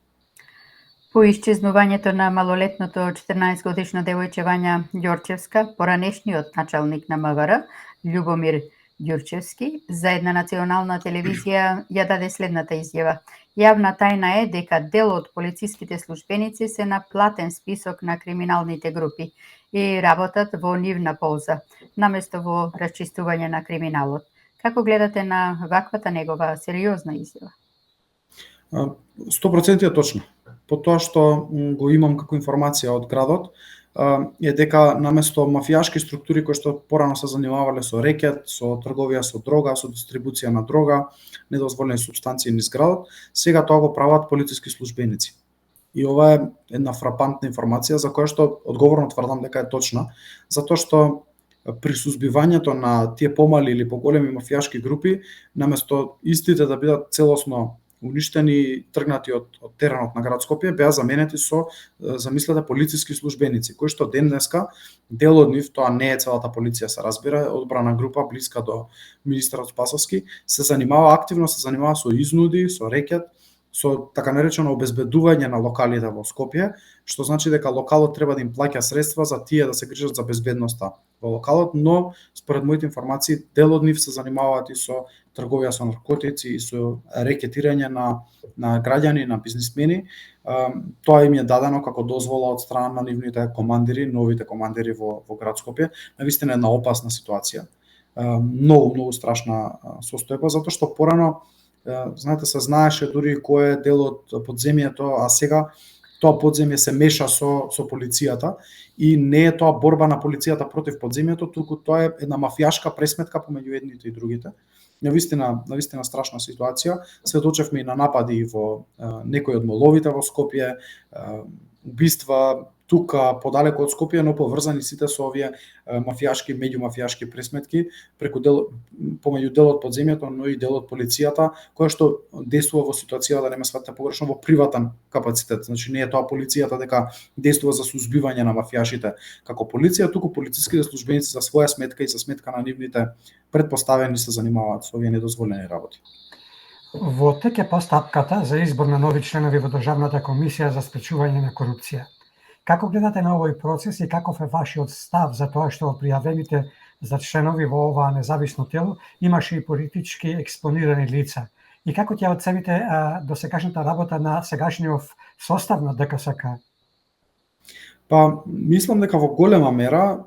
По исчезнувањето на малолетното 14-годишно девојче Вања Ѓорчевска, поранешниот началник на МВР, Љубомир Ѓурчевски, за една национална телевизија ја даде следната изјава. Јавна тајна е дека дел од полициските службеници се на платен список на криминалните групи и работат во нивна полза, наместо во расчистување на криминалот. Како гледате на ваквата негова сериозна изјава? 100% е точно. По тоа што го имам како информација од градот, е дека наместо мафијашки структури кои што порано се занимавале со рекет, со трговија со дрога, со дистрибуција на дрога, недозволени супстанции низ градот, сега тоа го прават полициски службеници. И ова е една фрапантна информација за која што одговорно тврдам дека е точна, затоа што при сузбивањето на тие помали или поголеми мафијашки групи, наместо истите да бидат целосно уништени и тргнати од теренот на град Скопје, беа заменети со, замислете, полициски службеници, кои што денеска, дел од нив, тоа не е целата полиција, се разбира, одбрана група блиска до министерот Спасовски, се занимава активно, се занимава со изнуди, со рекет, со така наречено обезбедување на локалите во Скопје, што значи дека локалот треба да им плаќа средства за тие да се грижат за безбедноста во локалот, но според моите информации дел од нив се занимаваат и со трговија со наркотици и со рекетирање на граѓани, на бизнисмени. Тоа им е дадено како дозвола од страна на нивните командири, новите командири во град Скопје. Навистина една опасна ситуација. Многу страшна состојба, затоа што порано, знаете, се знаеше дури кој е дел од подземјето, а сега тоа подземје се меша со полицијата и не е тоа борба на полицијата против подземјето, туку тоа е една мафијашка пресметка помеѓу едните и другите. Навистина страшна ситуација. Сведочевме и на напади во некои од моловите во Скопје, убиства тука подалеку од Скопје, но поврзани сите со овие мафијашки, меѓумафијашки пресметки помеѓу дел од подземјето, но и дел од полицијата, која што действува во ситуација, да не ме сватите погрешно, во приватен капацитет. Значи не е тоа полицијата дека действува за сузбивање на мафијашите како полиција, туку полициските службеници за своја сметка и за сметка на нивните предпоставени се занимаваат со овие недозволени работи. Во тек е постапката за избор на нови членови во Државната комисија за спречување на корупција. Како гледате на овој процес и каков е вашиот став за тоа што пријавените за членови во ова независно тело имаше и политички експонирани лица? И како ќе оцените досегашната работа на сегашниот состав на ДКСК? Па, мислам дека во голема мера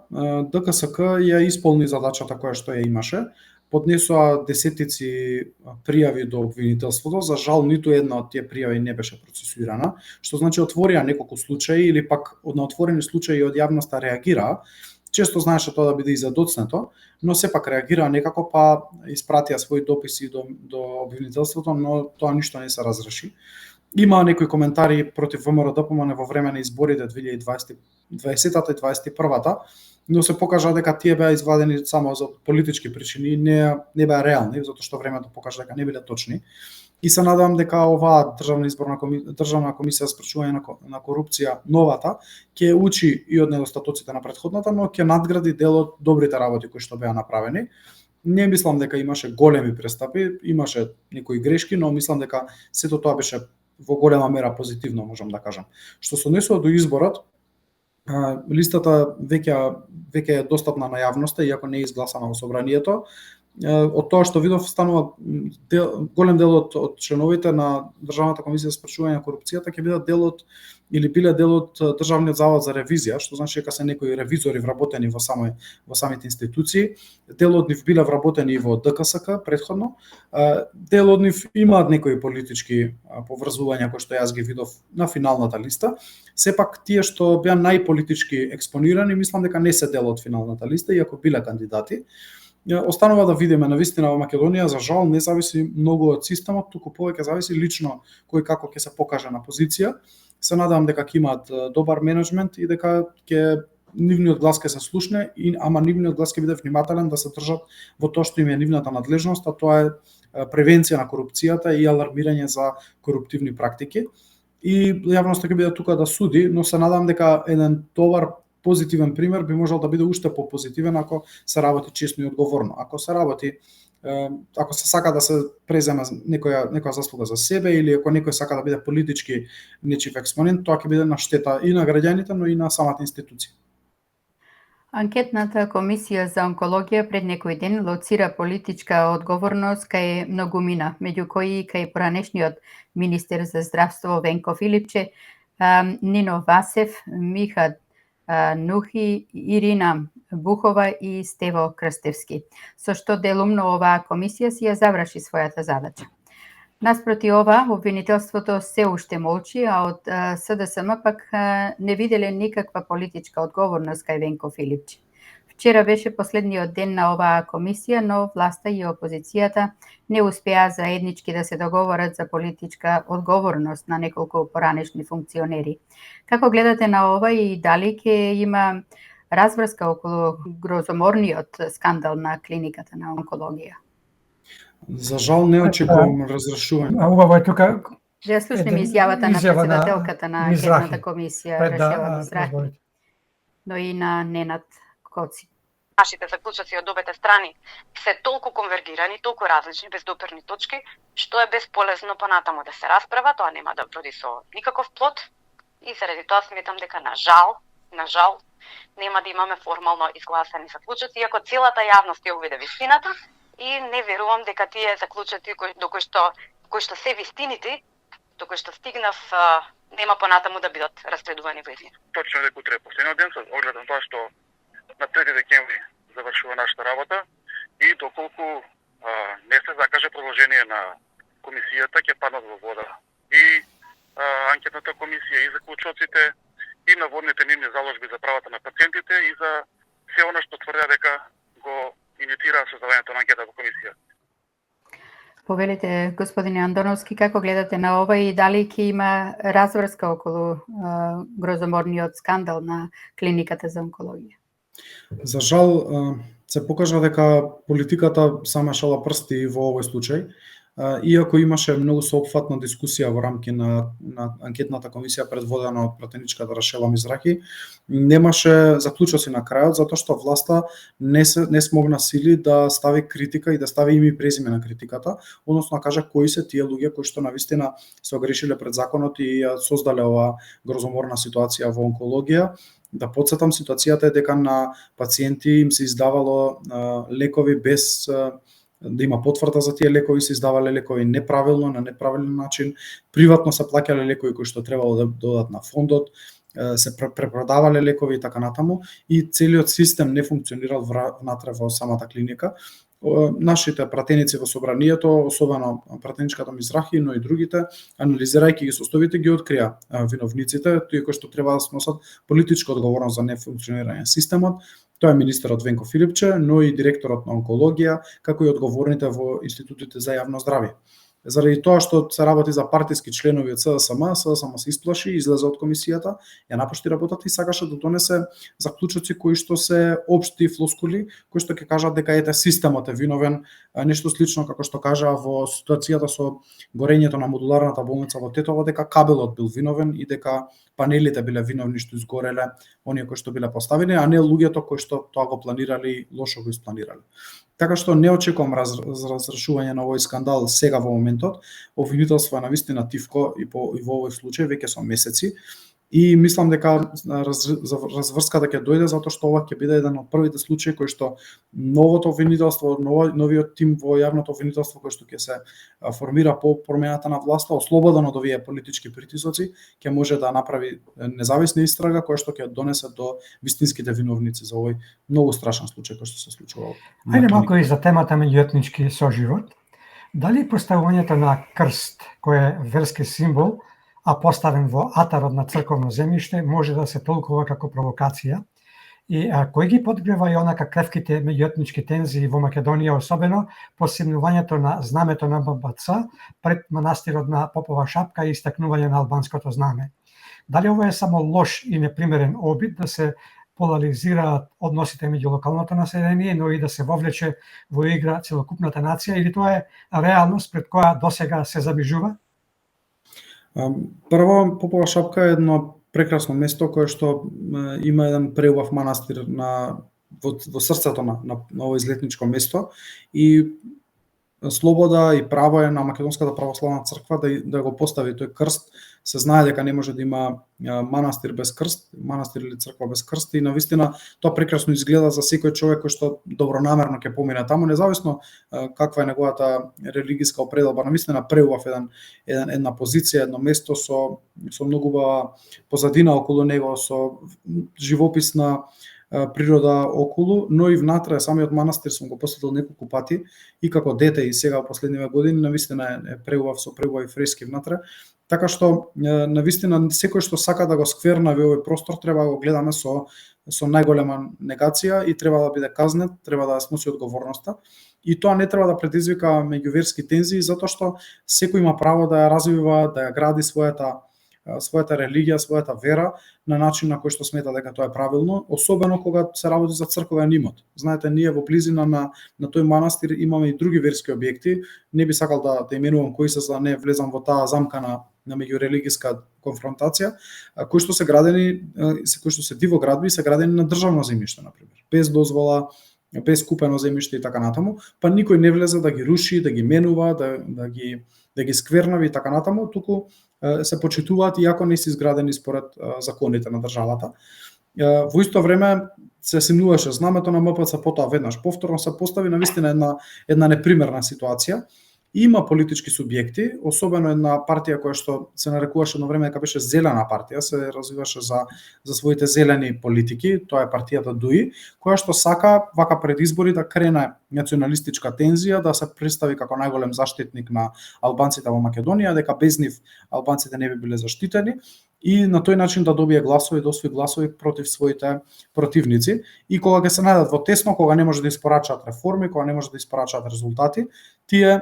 ДКСК ја исполни задачата која што ја имаше. Поднесоа десетици пријави до обвинителството, за жал ниту една од тие пријави не беше процесуирана, што значи отворија неколку случаи или пак на отворени случаи од јавноста реагираа. Често знаеше тоа да биде и задоцнето, но сепак реагираа некако, па испратија своји дописи до обвинителството, но тоа ништо не се разреши. Има некои коментари против ВМРО ДПМН во време на изборите 2020 и 2021, но се покажа дека тие беа извадени само за политички причини, не беа реални, затоа што времето покажа дека не биле точни. И се надевам дека оваа Државна комисија за спречување на корупција, новата, ќе учи и од недостатоците на претходната, но ќе надгради дел од добрите работи кои што беа направени. Не мислам дека имаше големи престапи, имаше некои грешки, но мислам дека сето тоа беше во голема мера позитивно, можам да кажам. Што се однесува до изборот, листата веќе е достапна на јавноста, иако не е изгласана во собранието. од тоа што видов станува голем дел од членовите на Државната комисија за спречување на корупцијата ќе бидат дел од или биле дел од Државниот завод за ревизија, што значи дека се некои ревизори вработени во самите институции. Дел од нив биле вработени и во ДКСК претходно. Дел од нив имаат некои политички поврзувања кои што јас ги видов на финалната листа. Сепак тие што беа најполитички експонирани, мислам дека не се дел од финалната листа, иако биле кандидати. Останува да видиме навистина во Македонија, за жал не зависи многу од системот, туку повеќе зависи лично кој како ќе се покаже на позиција. Се надевам дека ќе имаат добар менеджмент и дека ќе нивниот глас ќе се слушне, ама нивниот глас ќе биде внимателен да се држат во тоа што им е нивната надлежност, а тоа е превенција на корупцијата и алармирање за коруптивни практики. И јавноста ќе биде тука да суди, но се надевам дека еден добар позитивен пример би можел да биде уште попозитивен ако се работи честно и одговорно. Ако се работи, ако се сака да се преземе некоја заслуга за себе или ако некој сака да биде политички нечив експонент, тоа ќе биде на штета и на граѓаните, но и на самата институција. Анкетната комисија за онкологија пред некој ден лоцира политичка одговорност кај многумина, меѓу кои кај поранешниот министер за здравство Венко Филипче, Нино Васев, Миха Нухи, Ирина Бухова и Стево Крстевски, со што делумно оваа комисија си ја заврши својата задача. Наспроти ова, обвинителството се уште молчи, а од СДСМ пак не виделе никаква политичка одговорност кај Венко Филипче. Вчера беше последниот ден на оваа комисија, но власта и опозицијата не успеа заеднички да се договорат за политичка одговорност на неколку поранешни функционери. Како гледате на ова и дали ќе има разврска околу грозоморниот скандал на клиниката на онкологија? За жал не очекувам разрешување. Убаво е тука Да слушнеме изјавата на председателката на анкетната комисија Рашела Мизрахи, но и на Ненад Коци. Нашите заклучоци од обете страни се толку конвергирани, толку различни, без доперни точки, што е бесполезно понатаму да се расправа, тоа нема да вроди со никаков плод и заради тоа сметам дека на жал, нема да имаме формално изгласани заклучоци, иако целата јавност ја увиде вистината и не верувам дека тие заклучоци кои што се вистините, до кои што стигнав, нема понатаму да бидат расследувани во измина. Точно дека утре е последниот ден, со оглед на тоа што на 3 декември завршува нашата работа и доколку не се закаже продолжение на комисијата, ќе паднат во вода и анкетната комисија и заклучоците и наводните нивни заложби за правата на пациентите и за се она што тврдеа дека го инициираа создавањето на анкетната комисија. Повелите, господине Андоновски, како гледате на ова и дали ќе има разврска околу грозоморниот скандал на клиниката за онкологија? За жал, се покажа дека политиката сама шала прсти во овој случај. Иако имаше многу соопфатна дискусија во рамки на анкетната комисија предводена од пратеничката Рашела Мизрахи, немаше заклучоци на крајот, затоа што власта не смогна сили да стави критика и да стави име и презиме на критиката, односно да каже кои се тие луѓе кои што навистина се огрешиле пред законот и ја создале оваа грозоморна ситуација во онкологија. Да подсетам, ситуацијата е дека на пациенти им се издавало лекови без да има потврда за тие лекови, се издавале лекови неправилно, на неправилен начин, приватно се плаќале лекови кои што требало да додат на фондот, се препродавале лекови и така натаму, и целиот систем не функционирал внатре во самата клиника. Нашите пратеници во собранието, особено пратеничката Мизрахи, но и другите, анализирајќи ги составите, ги открија виновниците, тој кои што треба да сносат политичка одговорност за нефункционирање системот. Тоа е министерот Венко Филипче, но и директорот на онкологија, како и одговорните во институтите за јавно здравје. Заради тоа што се работи за партиски членови од СДСМ се исплаши, излезе од комисијата, ја напушти работата и сакаше да донесе заклучоци кои што се општи флоскули, кои што ќе кажат дека ете системот е виновен, нешто слично како што кажа во ситуацијата со горењето на модуларната болница во Тетово, дека кабелот бил виновен и дека панелите биле виновни што изгореле, оние кои што биле поставени, а не луѓето кои што тоа го планирале и лошо го испланирале. Така што не очекувам разрешување на овој скандал сега во моментот. Обвинителство е навистина тивко и во овој случај веќе со месеци И мислам дека разврската ќе дојде затоа што ова ќе биде еден од првите случаи кои што новото обвинителство, новиот тим во јавното обвинителство кој што ќе се формира по промената на власта, ослободен од овие политички притисоци, ќе може да направи независна истрага која што ќе донесе до вистинските виновници за овој многу страшен случај кој што се случува. Ајде малку и за темата меѓуетнички соживот. Дали поставувањето на крст, кој е верски символ, а поставен во атарот на црковно земјиште, може да се толкува како провокација? И кој ги подгрева и онака кревките меѓуетнички тензии во Македонија, особено посимнувањето на знамето на МБЦ пред манастирот на Попова шапка и истакнување на албанското знаме? Дали ова е само лош и непримерен обид да се поларизираат односите меѓу локалното население, но и да се вовлече во игра целокупната нација, или тоа е реалност пред која досега се забижува? Прво, Попова шапка е едно прекрасно место кое што има еден преубав манастир во срцето на ово излетничко место и слобода и право е на Македонската православна црква да го постави тој крст. Се знае дека не може да има манастир без крст, манастир или црква без крст и навистина тоа прекрасно изгледа за секој човек кој што добронамерно ќе помине таму, независно каква е неговата религиска определба. Навистина преубав една позиција, едно место со многу убава позадина околу него, со живописна природа околу, но и внатре самиот манастир сум го посетил неколку пати и како дете и сега во последниве години навистина е преубав со преубави фрески внатре. Така што навистина секој што сака да го сквернави овој простор треба да го гледаме со најголема негација и треба да биде казнет, треба да сноси одговорноста. И тоа не треба да предизвика меѓуверски тензии затоа што секој има право да ја развива, да ја гради својата религија, својата вера на начин на кој што смета дека тоа е правилно, особено кога се работи за црковен имот. Знаете, ние во близина на тој манастир имаме и други верски објекти, не би сакал да именувам кои се за да не влезам во таа замка на меѓурелигиска конфронтација, кои што се градени, кои што се диво градби се градени на државно земјиште, на пример, без дозвола, без купено земјиште и така натаму, па никој не влезе да ги руши, да ги менува, да ги сквернави и така натаму, туку се почитуваат иако не се изградени според законите на државата. Во исто време се симнуваше знамето на МПЦ, потоа веднаш повторно се постави навистина една непримерна ситуација. Има политички субјекти, особено една партија која што се нарекуваше на време дека беше зелена партија, се развиваше за своите зелени политики, тоа е партијата ДУИ, која што сака вака пред избори да крене националистичка тензија, да се представи како најголем заштитник на албанците во Македонија, дека без нив албанците не би биле заштитени и на тој начин да добие гласови, да освои гласови против своите противници. И кога ќе се најдат во тесно, кога не може да испорачаат реформи, кога не може да испорачаат резултати, тие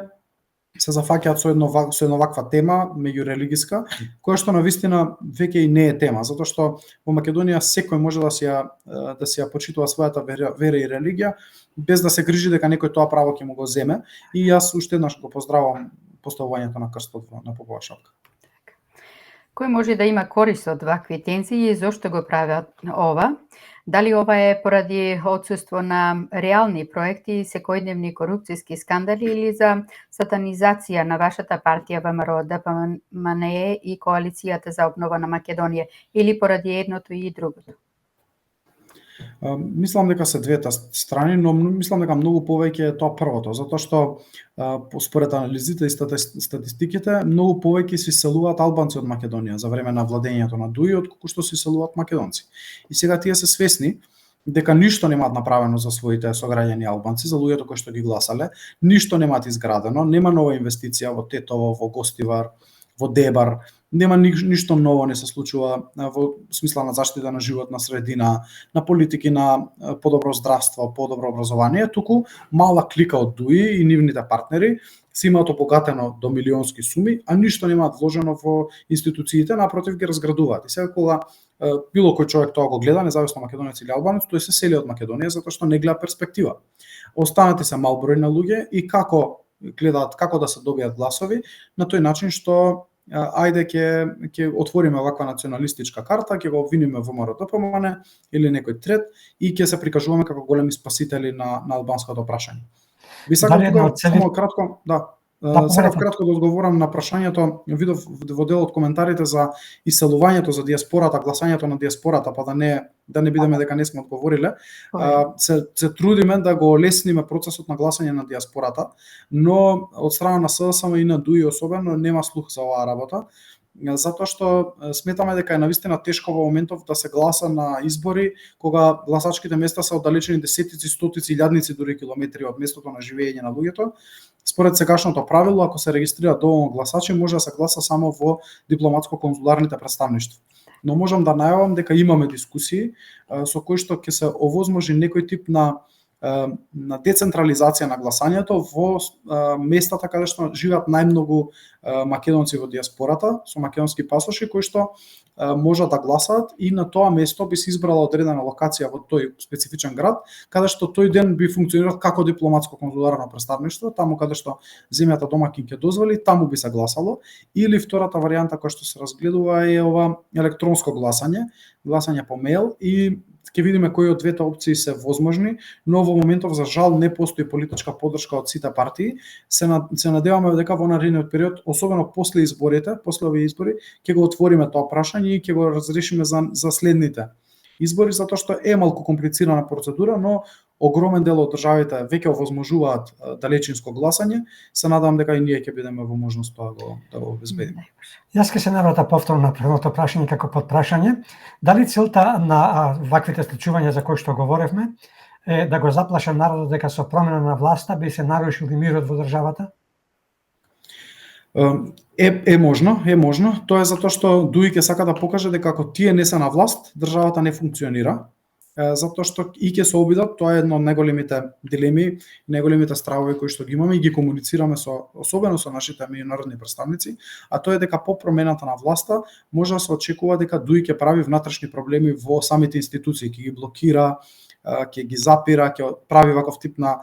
се зафаќаат со една ваква тема меѓурелигиска, која што навистина веќе и не е тема, затоа што во Македонија секој може да си ја почитува својата вера и религија без да се грижи дека некој тоа право ќе му го земе. И јас уште еднаш го поздравувам поставувањето на крстот на Попова шапка. Кој може да има корист од вакви тензии и зошто го прават ова? Дали ова е поради отсуство на реални проекти и секојдневни корупцијски скандали или за сатанизација на вашата партија ВМРО, ДПМНЕ и Коалицијата за обнова на Македонија, или поради едното и другото? Мислам дека се двете страни, но мислам дека многу повеќе е тоа првото, затоа што според анализите и статистиките, многу повеќе се иселуваат албанци од Македонија за време на владењето на ДУИ, отколку што се иселуваат македонци. И сега тие се свесни дека ништо немаат направено за своите сограѓани албанци, за луѓето кои што ги гласале, ништо немаат изградено, нема нова инвестиција во Тетово, во Гостивар, во Дебар, нема ништо ново не се случува во смисла на заштита на животна средина, на политики на подобро здравство, подобро образование, туку мала клика од ДУИ и нивните партнери се имаат обогатено до милионски суми, а ништо немаат вложено во институциите, напротив ги разградуваат. И сега кога било кој човек тоа го гледа, независно македонец или албанец, тој се сели од Македонија затоа што не гледа перспектива. Останати се мал број на луѓе и како гледаат како да се добијат гласови на тој начин што ајде ќе отвориме ваква националистичка карта, ќе го обвиниме ВМРО ДПМН или некој трет и ќе се прикажуваме како големи спасители на албанското прашање. Би сакал само кратко, да. Сега вкратко да одговорам на прашањето, видов во дел од коментарите за иселувањето, за диаспората, гласањето на диаспората, па да не бидеме дека не сме одговориле. Се трудиме да го олесниме процесот на гласање на диаспората, но од страна на СДСМ и на ДУИ особено нема слух за оваа работа, затоа што сметаме дека е навистина тешко во моментов да се гласа на избори кога гласачките места се оддалечени десетици, стотици, илјадници дури километри од местото на живење на луѓето. Според сегашното правило, ако се регистрира доволно гласачи, може да се гласа само во дипломатско-конзуларните представништва. Но можам да најавам дека имаме дискусии со кои што ќе се овозможи некој тип на децентрализација на гласањето во местата каде што живеат најмногу македонци во диаспората со македонски пасоши кои што можат да гласаат и на тоа место би се избрала одредена локација во тој специфичен град каде што тој ден би функционирал како дипломатско-конзуларно представништво, таму каде што земјата домакин ќе дозволи, таму би се гласало, или втората варијанта која што се разгледува е ова електронско гласање по мејл, и ќе видиме кои од двете опции се возможни, но во моментов за жал не постои политичка поддршка од сите партии. Се надеваме дека во наредниот период, особено после овие избори, ќе го отвориме тоа прашање и ќе го разрешиме за следните избори, затоа што е малку комплицирана процедура, но огромен дел од државите веќе овозможуваат далечинско гласање. Се надевам дека и ние ќе бидеме во можност тоа да го обезбедиме. Јас ќе се навратам повторно на првото прашање како подпрашање. Дали целта на ваквите случувања за кои што говоревме е да го заплашат народот дека со промена на власта би се нарушил мирот во државата? Е можно. Тоа е затоа што ДУИ ќе сака да покаже дека ако тие не се на власт, државата не функционира. Затоа што и ќе се обидат, тоа е едно од најголемите дилеми, најголемите стравови кои што ги имаме и ги комуницираме особено со нашите меѓународни представници, а тоа е дека по промената на власта може да се очекува дека ДУИ ќе прави внатрешни проблеми во самите институции, ќе ги блокира, ќе ги запира, ќе прави ваков тип на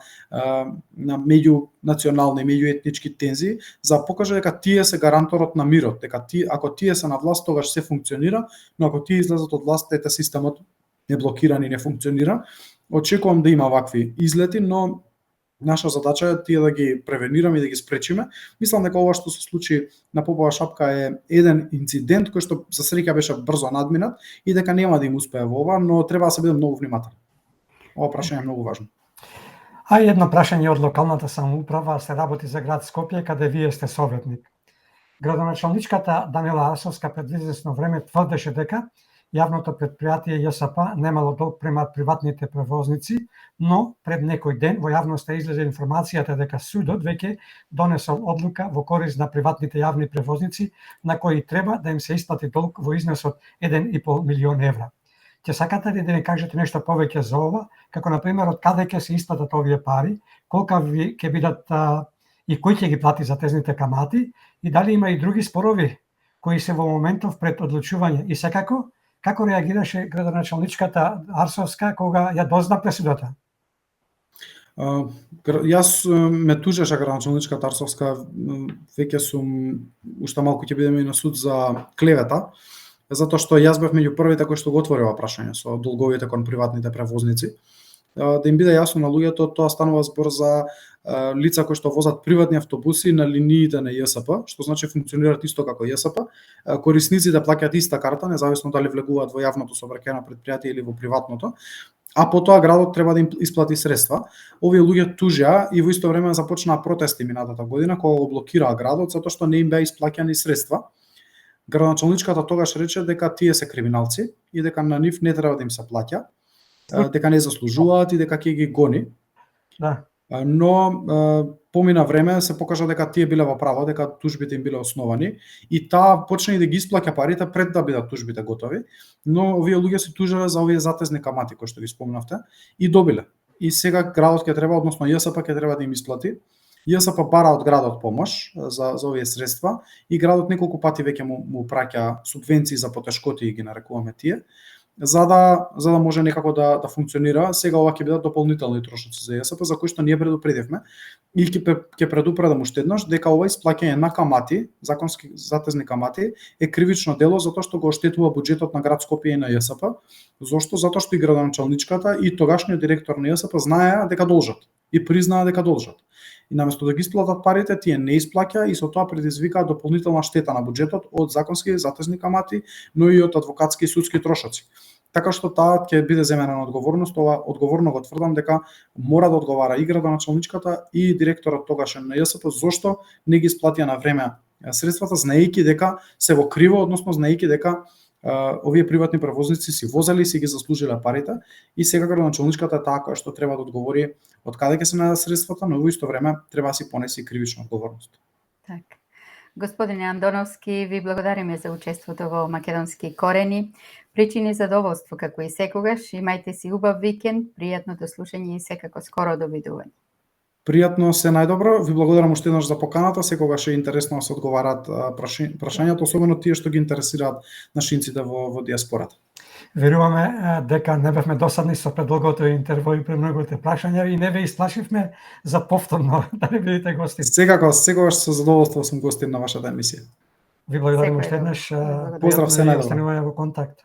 меѓунационални, меѓуетнички тензии, за да покаже дека тие се гаранторот на мирот, дека ако тие се на власт, тогаш се функционира, но ако тие излезат од власт, ете системот не блокиран и не функционира. Очекувам да има вакви излети, но наша задача е тие да ги превенираме и да ги спречиме. Мислам дека ова што се случи на Попова шапка е еден инцидент кој што за среќа беше брзо надминат и дека нема да им успее во ова, но треба да се биде многу внимателен. Ова прашање е многу важно. А едно прашање од локалната самоуправа, се работи за град Скопје, каде вие сте советник. Градоначалничката Данила Арсовска пред известно време тврдеше дека јавното предпријатие ЈСП немало долг према приватните превозници, но пред некој ден во јавноста излезе информацијата дека судот веќе донесол одлука во корист на приватните јавни превозници на кои треба да им се исплати долг во износ од 1,5 милион евра. Ќе сакате ли да ни кажете нешто повеќе за ова, како на пример од каде ќе се исплатат овие пари, колка ќе бидат и кој ќе ги плати за тезните камати и дали има и други спорови кои се во моментов пред одлучување и секако како реагираше градоначалничката Арсовска кога ја дозна пресудата? Јас ме тужеше градоначалничката Арсовска, веќе сум уште малку ќе бидеме и на суд за клевета, затоа што јас бев меѓу првите кои што го отвори ова прашање со долговите кон приватните превозници. Да им биде јасно на луѓето, тоа станува збор за лица кои што возат приватни автобуси на линиите на ЈСП, што значи функционираат исто како ЈСП. Корисниците плаќаат иста карта, независно дали влегуваат во јавното сообраќајно претпријатие или во приватното, а потоа градот треба да им исплати средства. Овие луѓе тужеа и во исто време започнаа протести минатата година кога го блокираа градот затоа што не им беа исплаќани средства. Градоначалничката тогаш рече дека тие се криминалци и дека на нив не треба да им се плаќа, дека не заслужуваат и дека ќе ги гони. Да. Но помина време се покажа дека тие биле во право, дека тужбите им биле основани и таа почна и да ги исплаќа парите пред да бидат тужбите готови, но овие луѓе се тужеле за овие затезни камати кои што ги спомнавте и добиле. И сега градот ќе треба, односно ЈСП ќе треба да им исплати. ЈСП бара од градот помош за овие средства и градот неколку пати веќе му праќа субвенции за потешкоти, ги нарекуваме тие, за да може некако да функционира. Сега ова ќе бидат дополнителни трошоци за ЈСП за кои што ние предупредивме и ќе предупредам уште еднаш дека ова исплаќање на камати, законски затезни камати е кривично дело затоа што го оштетува буџетот на град Скопје и на ЈСП. Зошто? Затоа што и градоначалничката и тогашниот директор на ЈСП знаеа дека должат. и признаа дека должат. И наместо да ги исплатат парите, тие не исплаќа и со тоа предизвикаа дополнителна штета на буџетот од законски затезни камати, но и од адвокатски и судски трошоци. Така што таа ќе биде земена на одговорност, ова одговорно го тврдам дека мора да одговара и градоначалничката и директорот тогаш на ЈСП зошто не ги исплатија на време средствата, знаејќи дека се во криво, односно знаејќи дека овие приватни превозници си возели и си ги заслужиле парите и сега градоначалничката е таа која што треба да одговори од каде ќе се најдат средствата, но во исто време треба да си понеси кривична одговорност. Така. Господине Андоновски, ви благодариме за учеството во Македонски корени. Причини задоволство како и секогаш. Имајте си убав викенд, пријатно до слушање и секако скоро довидување. Пријатно, се најдобро. Ви благодарам уште еднаш за поканата. Секогаш е интересно да се одговарат прашањата, особено тие што ги интересираат нашинците во диаспората. Веруваме дека не бевме досадни со предолгото интервју и премногите прашања и не ве исплашивме за повторно да не бидете гости. Секогаш со задоволство сум гостин на вашата емисија. Ви благодарам уште еднаш. Поздрав, се најдобро. Останување во контакт.